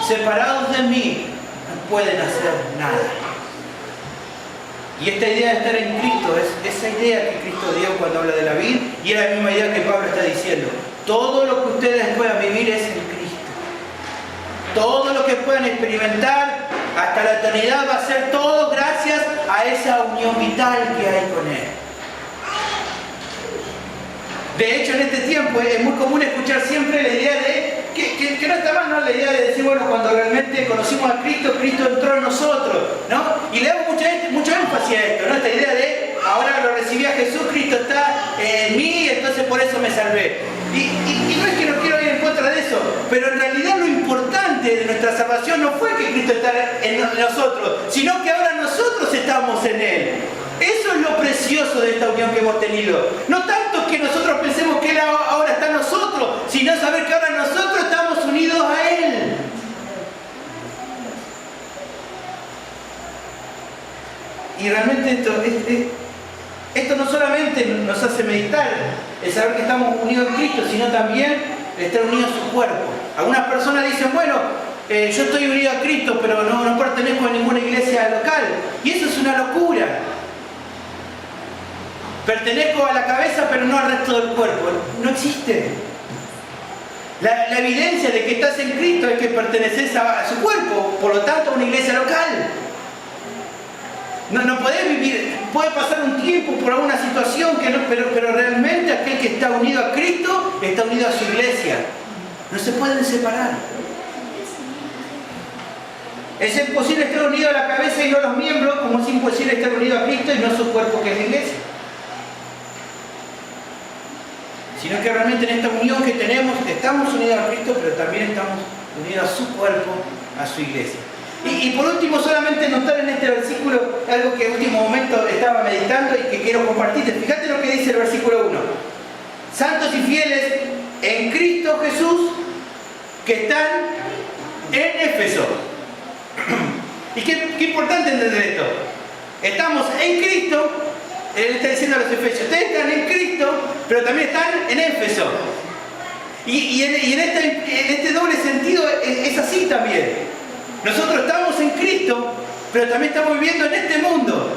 Separados de mí no pueden hacer nada. Y esta idea de estar en Cristo es esa idea que Cristo dio cuando habla de la vid, y es la misma idea que Pablo está diciendo. Todo lo que ustedes puedan vivir es en Cristo. Todo lo que puedan experimentar hasta la eternidad va a ser todo gracias a esa unión vital que hay con Él. De hecho, en este tiempo es muy común escuchar siempre la idea de que no está mal, ¿no? La idea de decir, bueno, cuando realmente conocimos a Cristo, Cristo entró en nosotros, ¿no? Y le damos mucho énfasis a esto, ¿no? Esta idea de, ahora lo recibí a Jesús, Cristo está en mí, entonces por eso me salvé. Y no es que no quiero ir en contra de eso, pero en realidad lo importante de nuestra salvación no fue que Cristo estara en nosotros, sino que ahora nosotros estamos en Él. Eso es lo precioso de esta unión que hemos tenido. No tanto que nosotros pensemos que Él ahora está en nosotros, sino saber que ahora nosotros estamos unidos a Él. Y realmente esto no solamente nos hace meditar, el saber que estamos unidos en Cristo, sino también el estar unidos a su cuerpo. Algunas personas dicen, bueno, yo estoy unido a Cristo, pero no pertenezco a ninguna iglesia local. Y eso es una locura. Pertenezco a la cabeza, pero no al resto del cuerpo. No existe. La evidencia de que estás en Cristo es que perteneces a su cuerpo, por lo tanto a una iglesia local. No podés vivir, puede pasar un tiempo por alguna situación, pero realmente aquel que está unido a Cristo está unido a su iglesia. No se pueden separar. Es imposible estar unido a la cabeza y no a los miembros, como es imposible estar unido a Cristo y no a su cuerpo, que es la iglesia. Sino que realmente en esta unión que tenemos, estamos unidos a Cristo, pero también estamos unidos a su cuerpo, a su iglesia. Y por último, solamente notar en este versículo algo que en último momento estaba meditando y que quiero compartirte. Fíjate lo que dice el versículo 1. Santos y fieles en Cristo Jesús, que están en Éfeso. Y qué importante entender esto. Estamos en Cristo. Él está diciendo a los efesios, ustedes están en Cristo, pero también están en Éfeso. Y en este doble sentido es así también. Nosotros estamos en Cristo, pero también estamos viviendo en este mundo.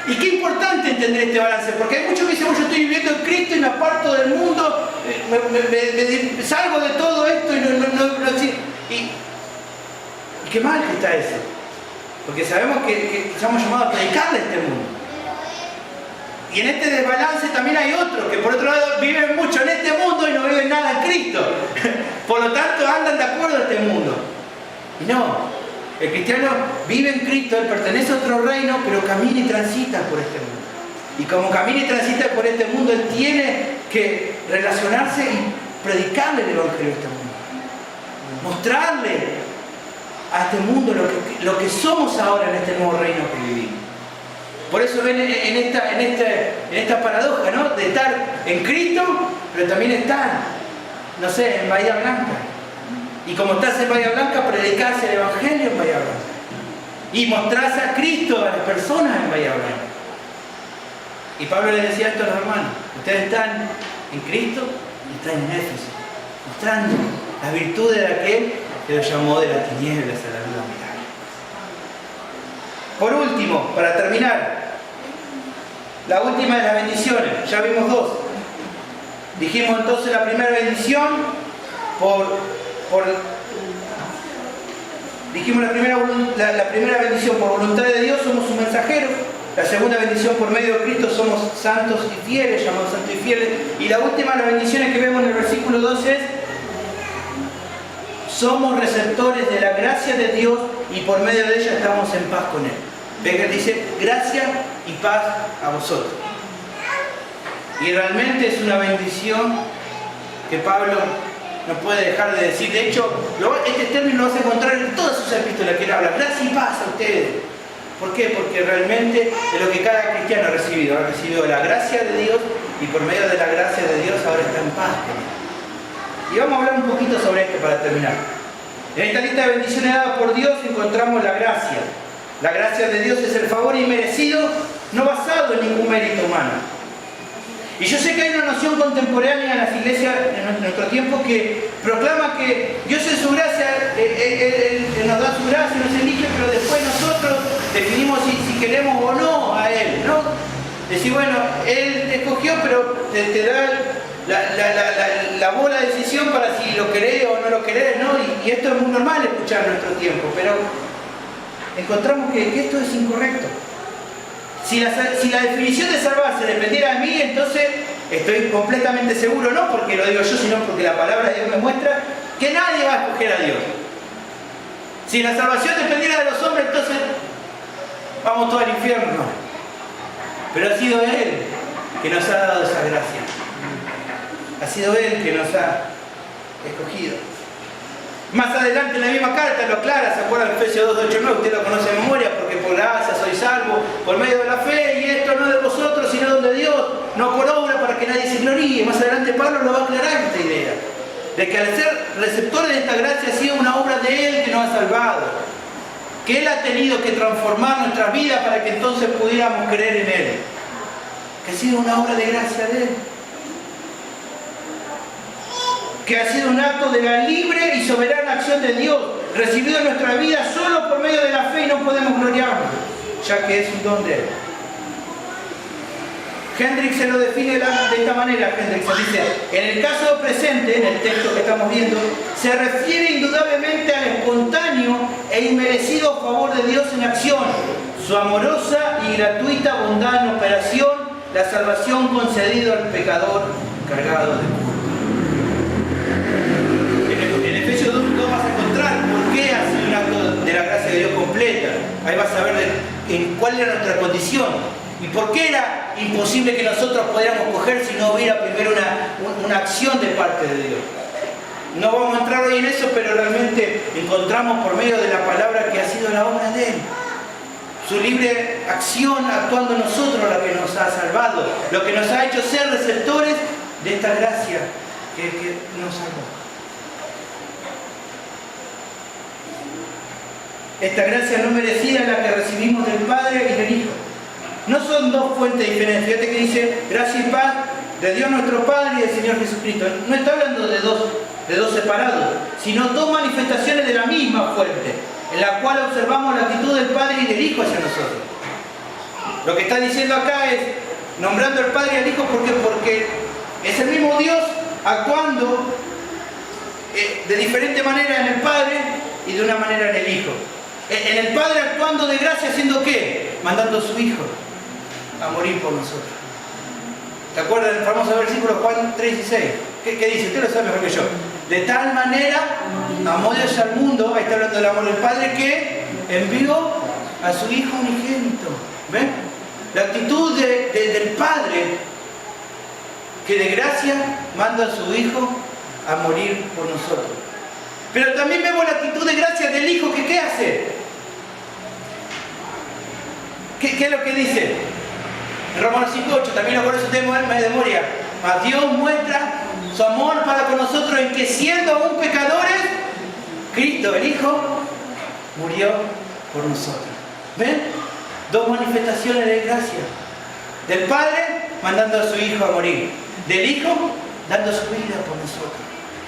Y qué importante entender este balance, porque hay muchos que dicen, yo estoy viviendo en Cristo y me aparto del mundo, me salgo de todo esto y qué mal que está eso. Porque sabemos que estamos llamados a predicarle a este mundo. Y en este desbalance también hay otros que por otro lado viven mucho en este mundo y no viven nada en Cristo. Por lo tanto andan de acuerdo a este mundo. Y no, el cristiano vive en Cristo, él pertenece a otro reino, pero camina y transita por este mundo. Y como camina y transita por este mundo, él tiene que relacionarse y predicarle el Evangelio a este mundo. Mostrarle a este mundo lo que somos ahora en este nuevo reino que vivimos. Por eso ven en esta paradoja, ¿no? De estar en Cristo, pero también estar, no sé, en Bahía Blanca. Y como estás en Bahía Blanca, predicarse el Evangelio en Bahía Blanca. Y mostrarse a Cristo a las personas en Bahía Blanca. Y Pablo le decía esto a los hermanos: ustedes están en Cristo y están en Éfeso, mostrando las virtudes de aquel que los llamó de las tinieblas a la luz admirable. Por último, para terminar, la última de las bendiciones. Ya vimos dos. Dijimos entonces la primera bendición dijimos la primera bendición por voluntad de Dios, somos sus mensajeros. La segunda bendición, por medio de Cristo somos santos y fieles, llamados santos y fieles. Y la última de las bendiciones que vemos en el versículo 12 es: somos receptores de la gracia de Dios y por medio de ella estamos en paz con Él. Becker dice: gracia y paz a vosotros. Y realmente es una bendición que Pablo no puede dejar de decir. De hecho, este término lo vas a encontrar en todas sus epístolas que él habla: gracia y paz a ustedes. ¿Por qué? Porque realmente es lo que cada cristiano ha recibido. Ha recibido la gracia de Dios y por medio de la gracia de Dios ahora está en paz con Él. Y vamos a hablar un poquito sobre esto para terminar. En esta lista de bendiciones dadas por Dios encontramos la gracia. La gracia de Dios es el favor inmerecido, no basado en ningún mérito humano. Y yo sé que hay una noción contemporánea en las iglesias en nuestro tiempo que proclama que Dios en su gracia, Él nos da su gracia, nos elige, pero después nosotros definimos si queremos o no a Él, ¿no? Decir, bueno, Él te escogió, pero te da la bola de decisión para si lo querés o no lo querés, ¿no? Y esto es muy normal escuchar en nuestro tiempo, pero encontramos que esto es incorrecto. Si la definición de salvarse dependiera de mí, entonces estoy completamente seguro, no porque lo digo yo, sino porque la palabra de Dios me muestra que nadie va a escoger a Dios. Si la salvación dependiera de los hombres, entonces vamos todos al infierno. No. Pero ha sido Él que nos ha dado esa gracia. Ha sido Él que nos ha escogido. Más adelante en la misma carta lo aclara, ¿se acuerdan? Efesios 2, 8, 9, usted lo conoce de memoria, porque por gracia sois salvos por medio de la fe, y esto no de vosotros, sino de Dios, no por obra para que nadie se gloríe. Más adelante Pablo lo va a aclarar esta idea, de que al ser receptores de esta gracia ha sido una obra de Él que nos ha salvado, que Él ha tenido que transformar nuestra vida para que entonces pudiéramos creer en Él, que ha sido una obra de gracia de Él, que ha sido un acto de la libre y soberana acción de Dios, recibido en nuestra vida solo por medio de la fe, y no podemos gloriarnos, ya que es un don de Él. Hendricks se lo define de esta manera. Hendricks dice: en el caso presente, en el texto que estamos viendo, se refiere indudablemente al espontáneo e inmerecido favor de Dios en acción, su amorosa y gratuita bondad en operación, la salvación concedida al pecador cargado de culpa. Efesios 2 vas a encontrar por qué ha sido un acto de la gracia de Dios completa. Ahí vas a ver en cuál era nuestra condición y por qué era imposible que nosotros pudiéramos coger si no hubiera primero una acción de parte de Dios. No vamos a entrar hoy en eso, pero realmente encontramos por medio de la palabra que ha sido la obra de Él. Su libre acción actuando en nosotros, la que nos ha salvado, lo que nos ha hecho ser receptores de esta gracia que nos salvó. Esta gracia no merecida es la que recibimos del Padre y del Hijo. No son dos fuentes diferentes. Fíjate que dice gracia y paz de Dios nuestro Padre y del Señor Jesucristo. No está hablando de dos separados, sino dos manifestaciones de la misma fuente, en la cual observamos la actitud del Padre y del Hijo hacia nosotros. Lo que está diciendo acá es nombrando al Padre y al Hijo porque es el mismo Dios actuando de diferente manera en el Padre y de una manera en el Hijo. En el Padre actuando de gracia, haciendo ¿qué? Mandando a su Hijo a morir por nosotros. ¿te acuerdas del famoso versículo Juan 3:16? ¿Qué dice? Usted lo sabe mejor que yo. De tal manera amó Dios al mundo, ahí está hablando del amor del Padre, que envió a su Hijo unigénito. ¿Ven? La actitud del Padre, que de gracia manda a su Hijo a morir por nosotros. Pero también vemos la actitud de gracia del Hijo, que ¿qué hace? ¿Qué es lo que dice? En Romanos 5:8, también por eso tenemos de memoria. Mas Dios muestra su amor para con nosotros en que, siendo aún pecadores, Cristo, el Hijo, murió por nosotros. ¿Ven? Dos manifestaciones de gracia. Del Padre mandando a su Hijo a morir. Del Hijo dando su vida por nosotros.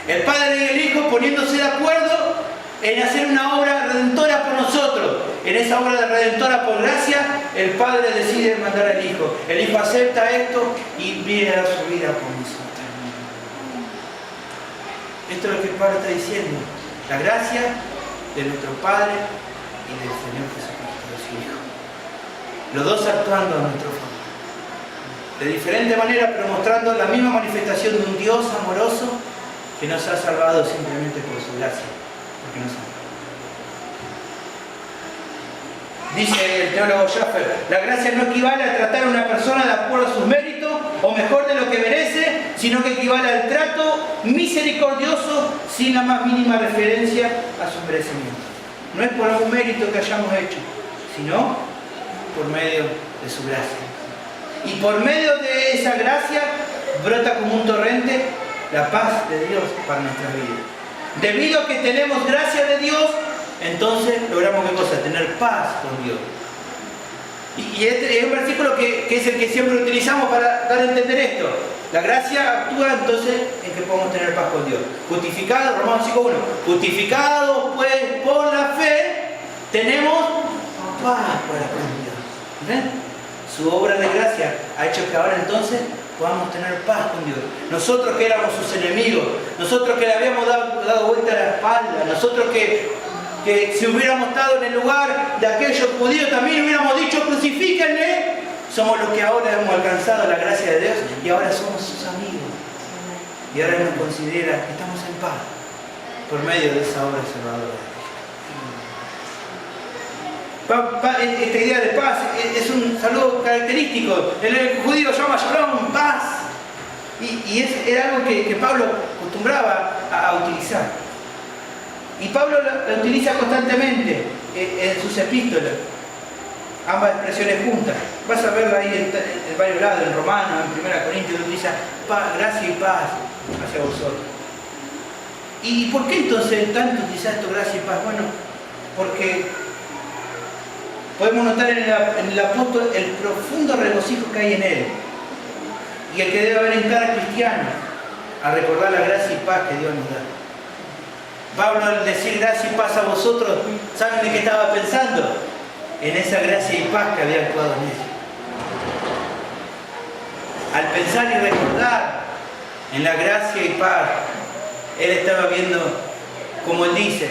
El Padre y el Hijo poniéndose de acuerdo en hacer una obra redentora por nosotros. En esa obra redentora por gracia, el Padre decide mandar al Hijo. El Hijo acepta esto y viene a dar su vida por nosotros. Esto es lo que Pablo está diciendo. La gracia de nuestro Padre y del Señor Jesucristo, de su Hijo. Los dos actuando a nuestro favor. De diferente manera, pero mostrando la misma manifestación de un Dios amoroso que nos ha salvado simplemente por su gracia. Porque nos ama. Dice el teólogo Schaffer, la gracia no equivale a tratar a una persona de acuerdo a sus méritos o mejor de lo que merece, sino que equivale al trato misericordioso sin la más mínima referencia a su merecimiento. No es por algún mérito que hayamos hecho, sino por medio de su gracia. Y por medio de esa gracia brota como un torrente la paz de Dios para nuestras vidas. Debido a que tenemos gracia de Dios, entonces logramos ¿qué cosa? Tener paz con Dios. Y este es un versículo que es el que siempre utilizamos para dar a entender esto. La gracia actúa entonces en que podemos tener paz con Dios. Justificados, Romanos 5:1. Justificados pues por la fe, tenemos paz para con Dios. ¿Ven? Su obra de gracia ha hecho que ahora entonces podamos tener paz con Dios. Nosotros que éramos sus enemigos, nosotros que le habíamos dado vuelta a la espalda, nosotros que si hubiéramos estado en el lugar de aquellos judíos también hubiéramos dicho crucifíquenle, somos los que ahora hemos alcanzado la gracia de Dios y ahora somos sus amigos. Y ahora nos considera que estamos en paz por medio de esa obra salvadora. Esta idea de paz es un saludo característico. El judío llama shalom, paz. Y era algo que Pablo acostumbraba a utilizar. Y Pablo la utiliza constantemente en sus epístolas. Ambas expresiones juntas. Vas a verla ahí en varios lados, en Romanos, en 1 Corintios, utiliza paz, gracia y paz hacia vosotros. ¿Y por qué entonces tanto utiliza esto, gracia y paz? Bueno, porque podemos notar en el apóstol el profundo regocijo que hay en él y el que debe haber en cada cristiano a recordar la gracia y paz que Dios nos da. Pablo, al decir gracia y paz a vosotros, ¿saben de qué estaba pensando? En esa gracia y paz que había actuado en él. Al pensar y recordar en la gracia y paz, él estaba viendo, como él dice,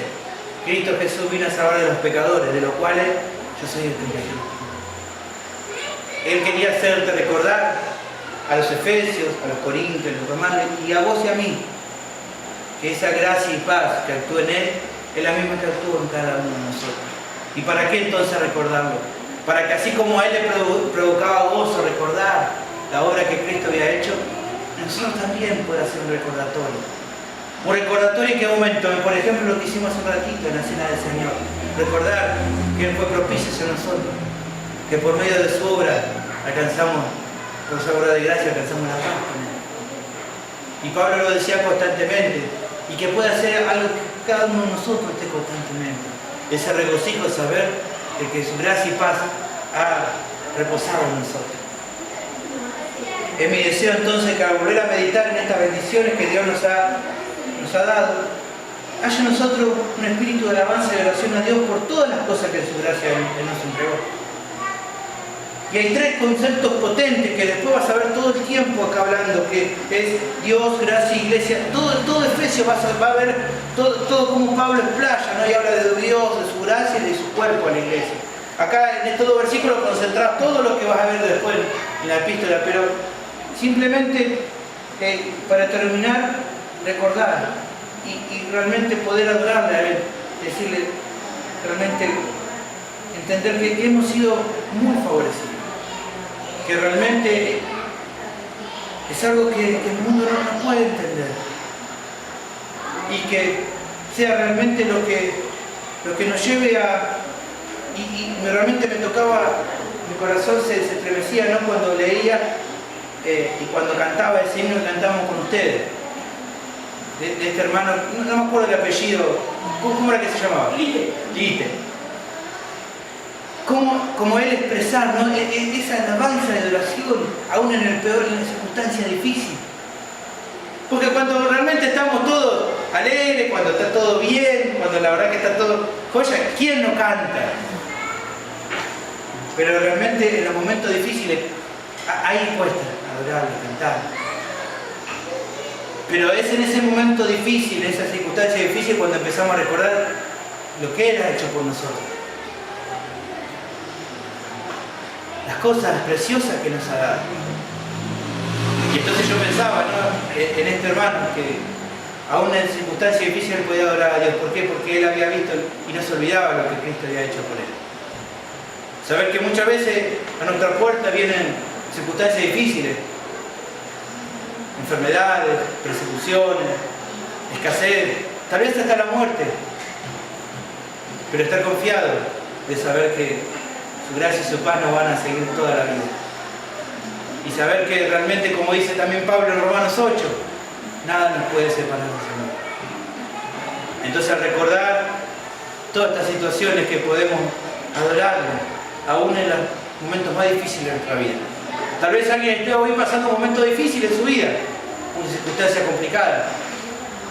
Cristo Jesús vino a salvar a los pecadores, de los cuales yo soy el primero. Él quería hacerte recordar a los efesios, a los corintios, a los romanos y a vos y a mí, que esa gracia y paz que actúa en él es la misma que actúa en cada uno de nosotros. ¿Y para qué entonces recordarlo? Para que así como a él le provocaba gozo recordar la obra que Cristo había hecho, nosotros también puede hacer un recordatorio. ¿Un recordatorio en qué momento? Por ejemplo, lo que hicimos hace un ratito en la cena del Señor. Recordar que Él fue propicio hacia nosotros, que por medio de su obra alcanzamos, por su obra de gracia alcanzamos la paz con Él. Y Pablo lo decía constantemente, y que puede hacer algo que cada uno de nosotros esté constantemente. Ese regocijo de saber de que su gracia y paz ha reposado en nosotros. Es mi deseo entonces que al volver a meditar en estas bendiciones que Dios nos ha dado, haya en nosotros un espíritu de alabanza y oración a Dios por todas las cosas que en su gracia Él nos entregó. Y hay tres conceptos potentes que después vas a ver todo el tiempo acá hablando, que es Dios, gracia y iglesia. Todo Efesios va a ver todo como Pablo explaya, ¿no? Y habla de Dios, de su gracia y de su cuerpo a la iglesia. Acá en estos dos versículos concentrar todo lo que vas a ver después en la epístola, pero simplemente para terminar, recordar y realmente poder adorarle a Él, decirle, realmente entender que hemos sido muy favorecidos, que realmente es algo que el mundo no puede entender, y que sea realmente lo que nos lleve a... Y realmente me tocaba, mi corazón se estremecía, ¿no?, cuando leía y cuando cantaba ese himno que cantamos con ustedes, de este hermano, no me acuerdo el apellido, ¿cómo era que se llamaba? Lite. Como él expresar, ¿no?, esa alabanza de adoración, aún en la circunstancia difícil. Porque cuando realmente estamos todos alegres, cuando está todo bien, cuando la verdad que está todo joya, ¿quién no canta? Pero realmente en los momentos difíciles, ahí cuesta adorarlo, cantar. Pero es en ese momento difícil, en esa circunstancia difícil, cuando empezamos a recordar lo que Él ha hecho por nosotros. Las cosas preciosas que nos ha dado. Y entonces yo pensaba, ¿no?, en este hermano que aún en circunstancias difíciles podía adorar a Dios. ¿Por qué? Porque él había visto y no se olvidaba lo que Cristo había hecho por él. Saber que muchas veces a nuestra puerta vienen circunstancias difíciles, enfermedades, persecuciones, escasez, tal vez hasta la muerte, pero estar confiado de saber que su gracia y su paz nos van a seguir toda la vida. Y saber que realmente, como dice también Pablo en Romanos 8, nada nos puede separar del Señor. Entonces, al recordar todas estas situaciones que podemos adorarle, aún en los momentos más difíciles de nuestra vida. Tal vez alguien esté hoy pasando un momento difícil en su vida, una circunstancia complicada,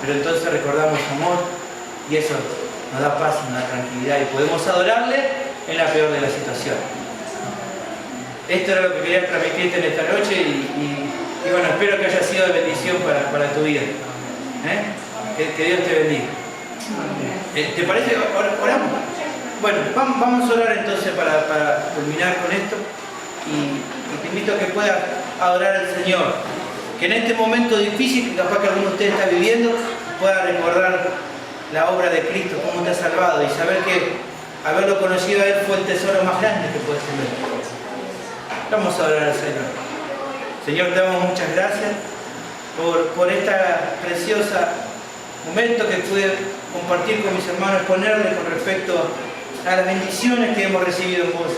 pero entonces recordamos su amor y eso nos da paz, nos da tranquilidad y podemos adorarle en la peor de las situaciones. Esto era lo que quería transmitirte en esta noche y bueno, espero que haya sido de bendición para tu vida. Que Dios te bendiga. ¿Te parece? ¿Oramos? Bueno, vamos a orar entonces para culminar con esto y te invito a que puedas adorar al Señor. Que en este momento difícil que capaz que alguno de ustedes está viviendo pueda recordar la obra de Cristo, cómo te ha salvado y saber que haberlo conocido a Él fue el tesoro más grande que puedes tener. Vamos a orar al Señor. Señor, te damos muchas gracias por esta preciosa momento que pude compartir con mis hermanos, exponerles con respecto a las bendiciones que hemos recibido en vos.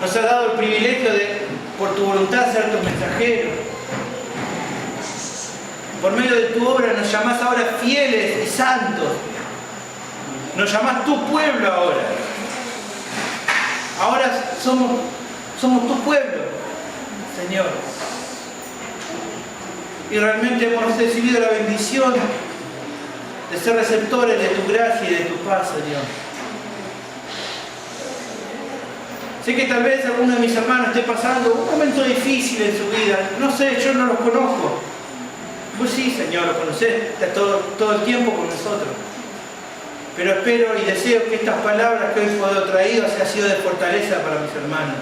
Nos has dado el privilegio de, por tu voluntad, ser tus mensajeros. Por medio de tu obra nos llamás ahora fieles y santos. Nos llamás tu pueblo ahora. Ahora somos tu pueblo, Señor. Y realmente hemos recibido la bendición de ser receptores de tu gracia y de tu paz, Señor. Sé que tal vez alguno de mis hermanos esté pasando un momento difícil en su vida. No sé, yo no los conozco. Pues sí, Señor, los conocés, está todo el tiempo con nosotros. Pero espero y deseo que estas palabras que hoy puedo traído haya sido de fortaleza para mis hermanos.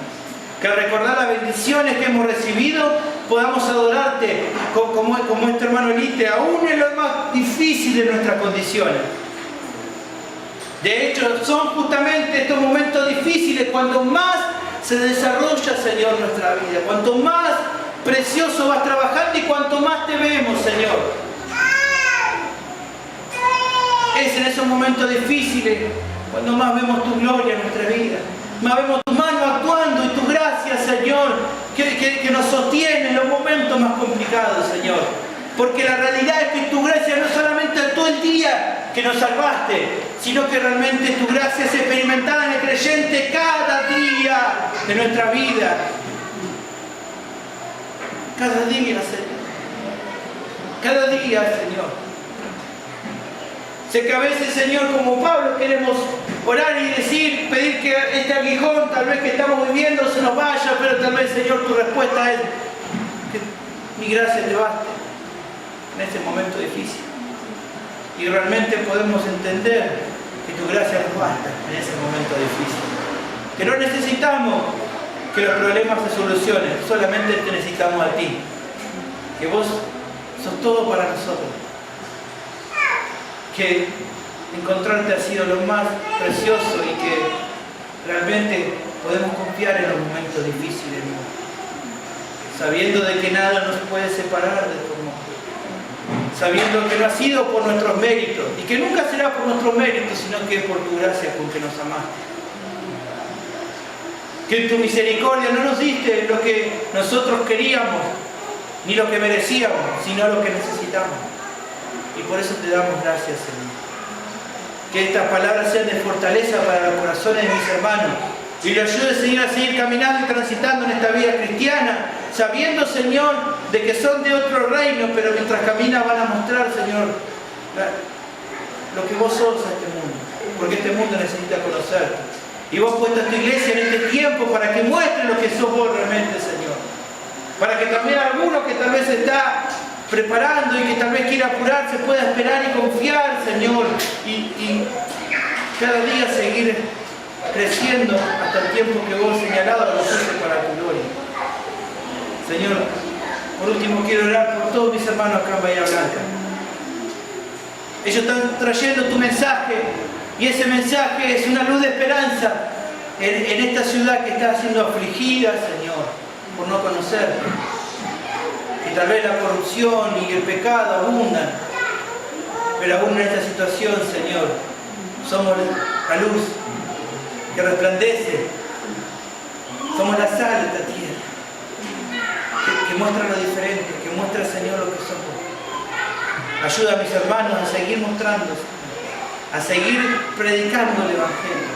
Que al recordar las bendiciones que hemos recibido, podamos adorarte como este hermano Elite, aún en lo más difícil de nuestras condiciones. De hecho, son justamente estos momentos difíciles cuando más se desarrolla, Señor, nuestra vida. Cuanto más precioso vas trabajando y cuanto más te vemos, Señor. Es en esos momentos difíciles cuando más vemos tu gloria en nuestra vida. Más vemos tus manos actuando y tu gracia, Señor, que nos sostiene en los momentos más complicados, Señor. Porque la realidad es que tu gracia no solamente todo el día que nos salvaste, sino que realmente tu gracia es experimentada en el creyente cada día de nuestra vida. Cada día, Señor. Cada día, Señor. Sé que a veces, Señor, como Pablo, queremos orar y decir, pedir que este aguijón tal vez que estamos viviendo se nos vaya, pero tal vez, Señor, tu respuesta es que mi gracia te baste en este momento difícil. Y realmente podemos entender que tu gracia nos basta en ese momento difícil. Que no necesitamos que los problemas se solucionen, solamente te necesitamos a ti. Que vos sos todo para nosotros. Que encontrarte ha sido lo más precioso y que realmente podemos confiar en los momentos difíciles, sabiendo de que nada nos puede separar de tu amor, sabiendo que no ha sido por nuestros méritos y que nunca será por nuestros méritos, sino que es por tu gracia con que nos amaste. Que en tu misericordia no nos diste lo que nosotros queríamos ni lo que merecíamos, sino lo que necesitamos, y por eso te damos gracias, Señor. Que estas palabras sean de fortaleza para los corazones de mis hermanos y le ayude, Señor, a seguir caminando y transitando en esta vida cristiana, sabiendo, Señor, de que son de otro reino, pero mientras caminan van a mostrar, Señor, lo que vos sos a este mundo, porque este mundo necesita conocerte. Y vos has puesto a tu iglesia en este tiempo para que muestre lo que sos vos realmente, Señor. Para que también alguno que tal vez está preparando y que tal vez quiera apurarse pueda esperar y confiar, Señor, y cada día seguir creciendo hasta el tiempo que vos señalado lo uses para tu gloria. Señor, por último quiero orar por todos mis hermanos acá en Bahía Blanca. Ellos están trayendo tu mensaje y ese mensaje es una luz de esperanza en esta ciudad que está siendo afligida, Señor, por no conocerte. Y tal vez la corrupción y el pecado abundan, pero aún en esta situación, Señor, somos la luz que resplandece, somos la sal de esta tierra, que muestra lo diferente, que muestra, Señor, lo que somos. Ayuda a mis hermanos a seguir mostrándose, a seguir predicando el Evangelio,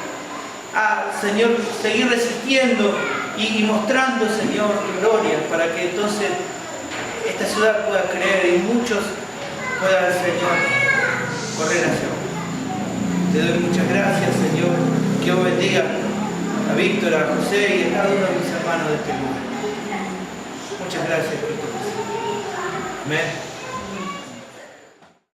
a, Señor, seguir resistiendo y mostrando, Señor, tu gloria, para que entonces esta ciudad pueda creer y muchos puedan, Señor, correr hacia vos. Te doy muchas gracias, Señor. Que vos bendiga a Víctor, a José y a cada uno de mis hermanos de este lugar. Muchas gracias, Cristo. Amén.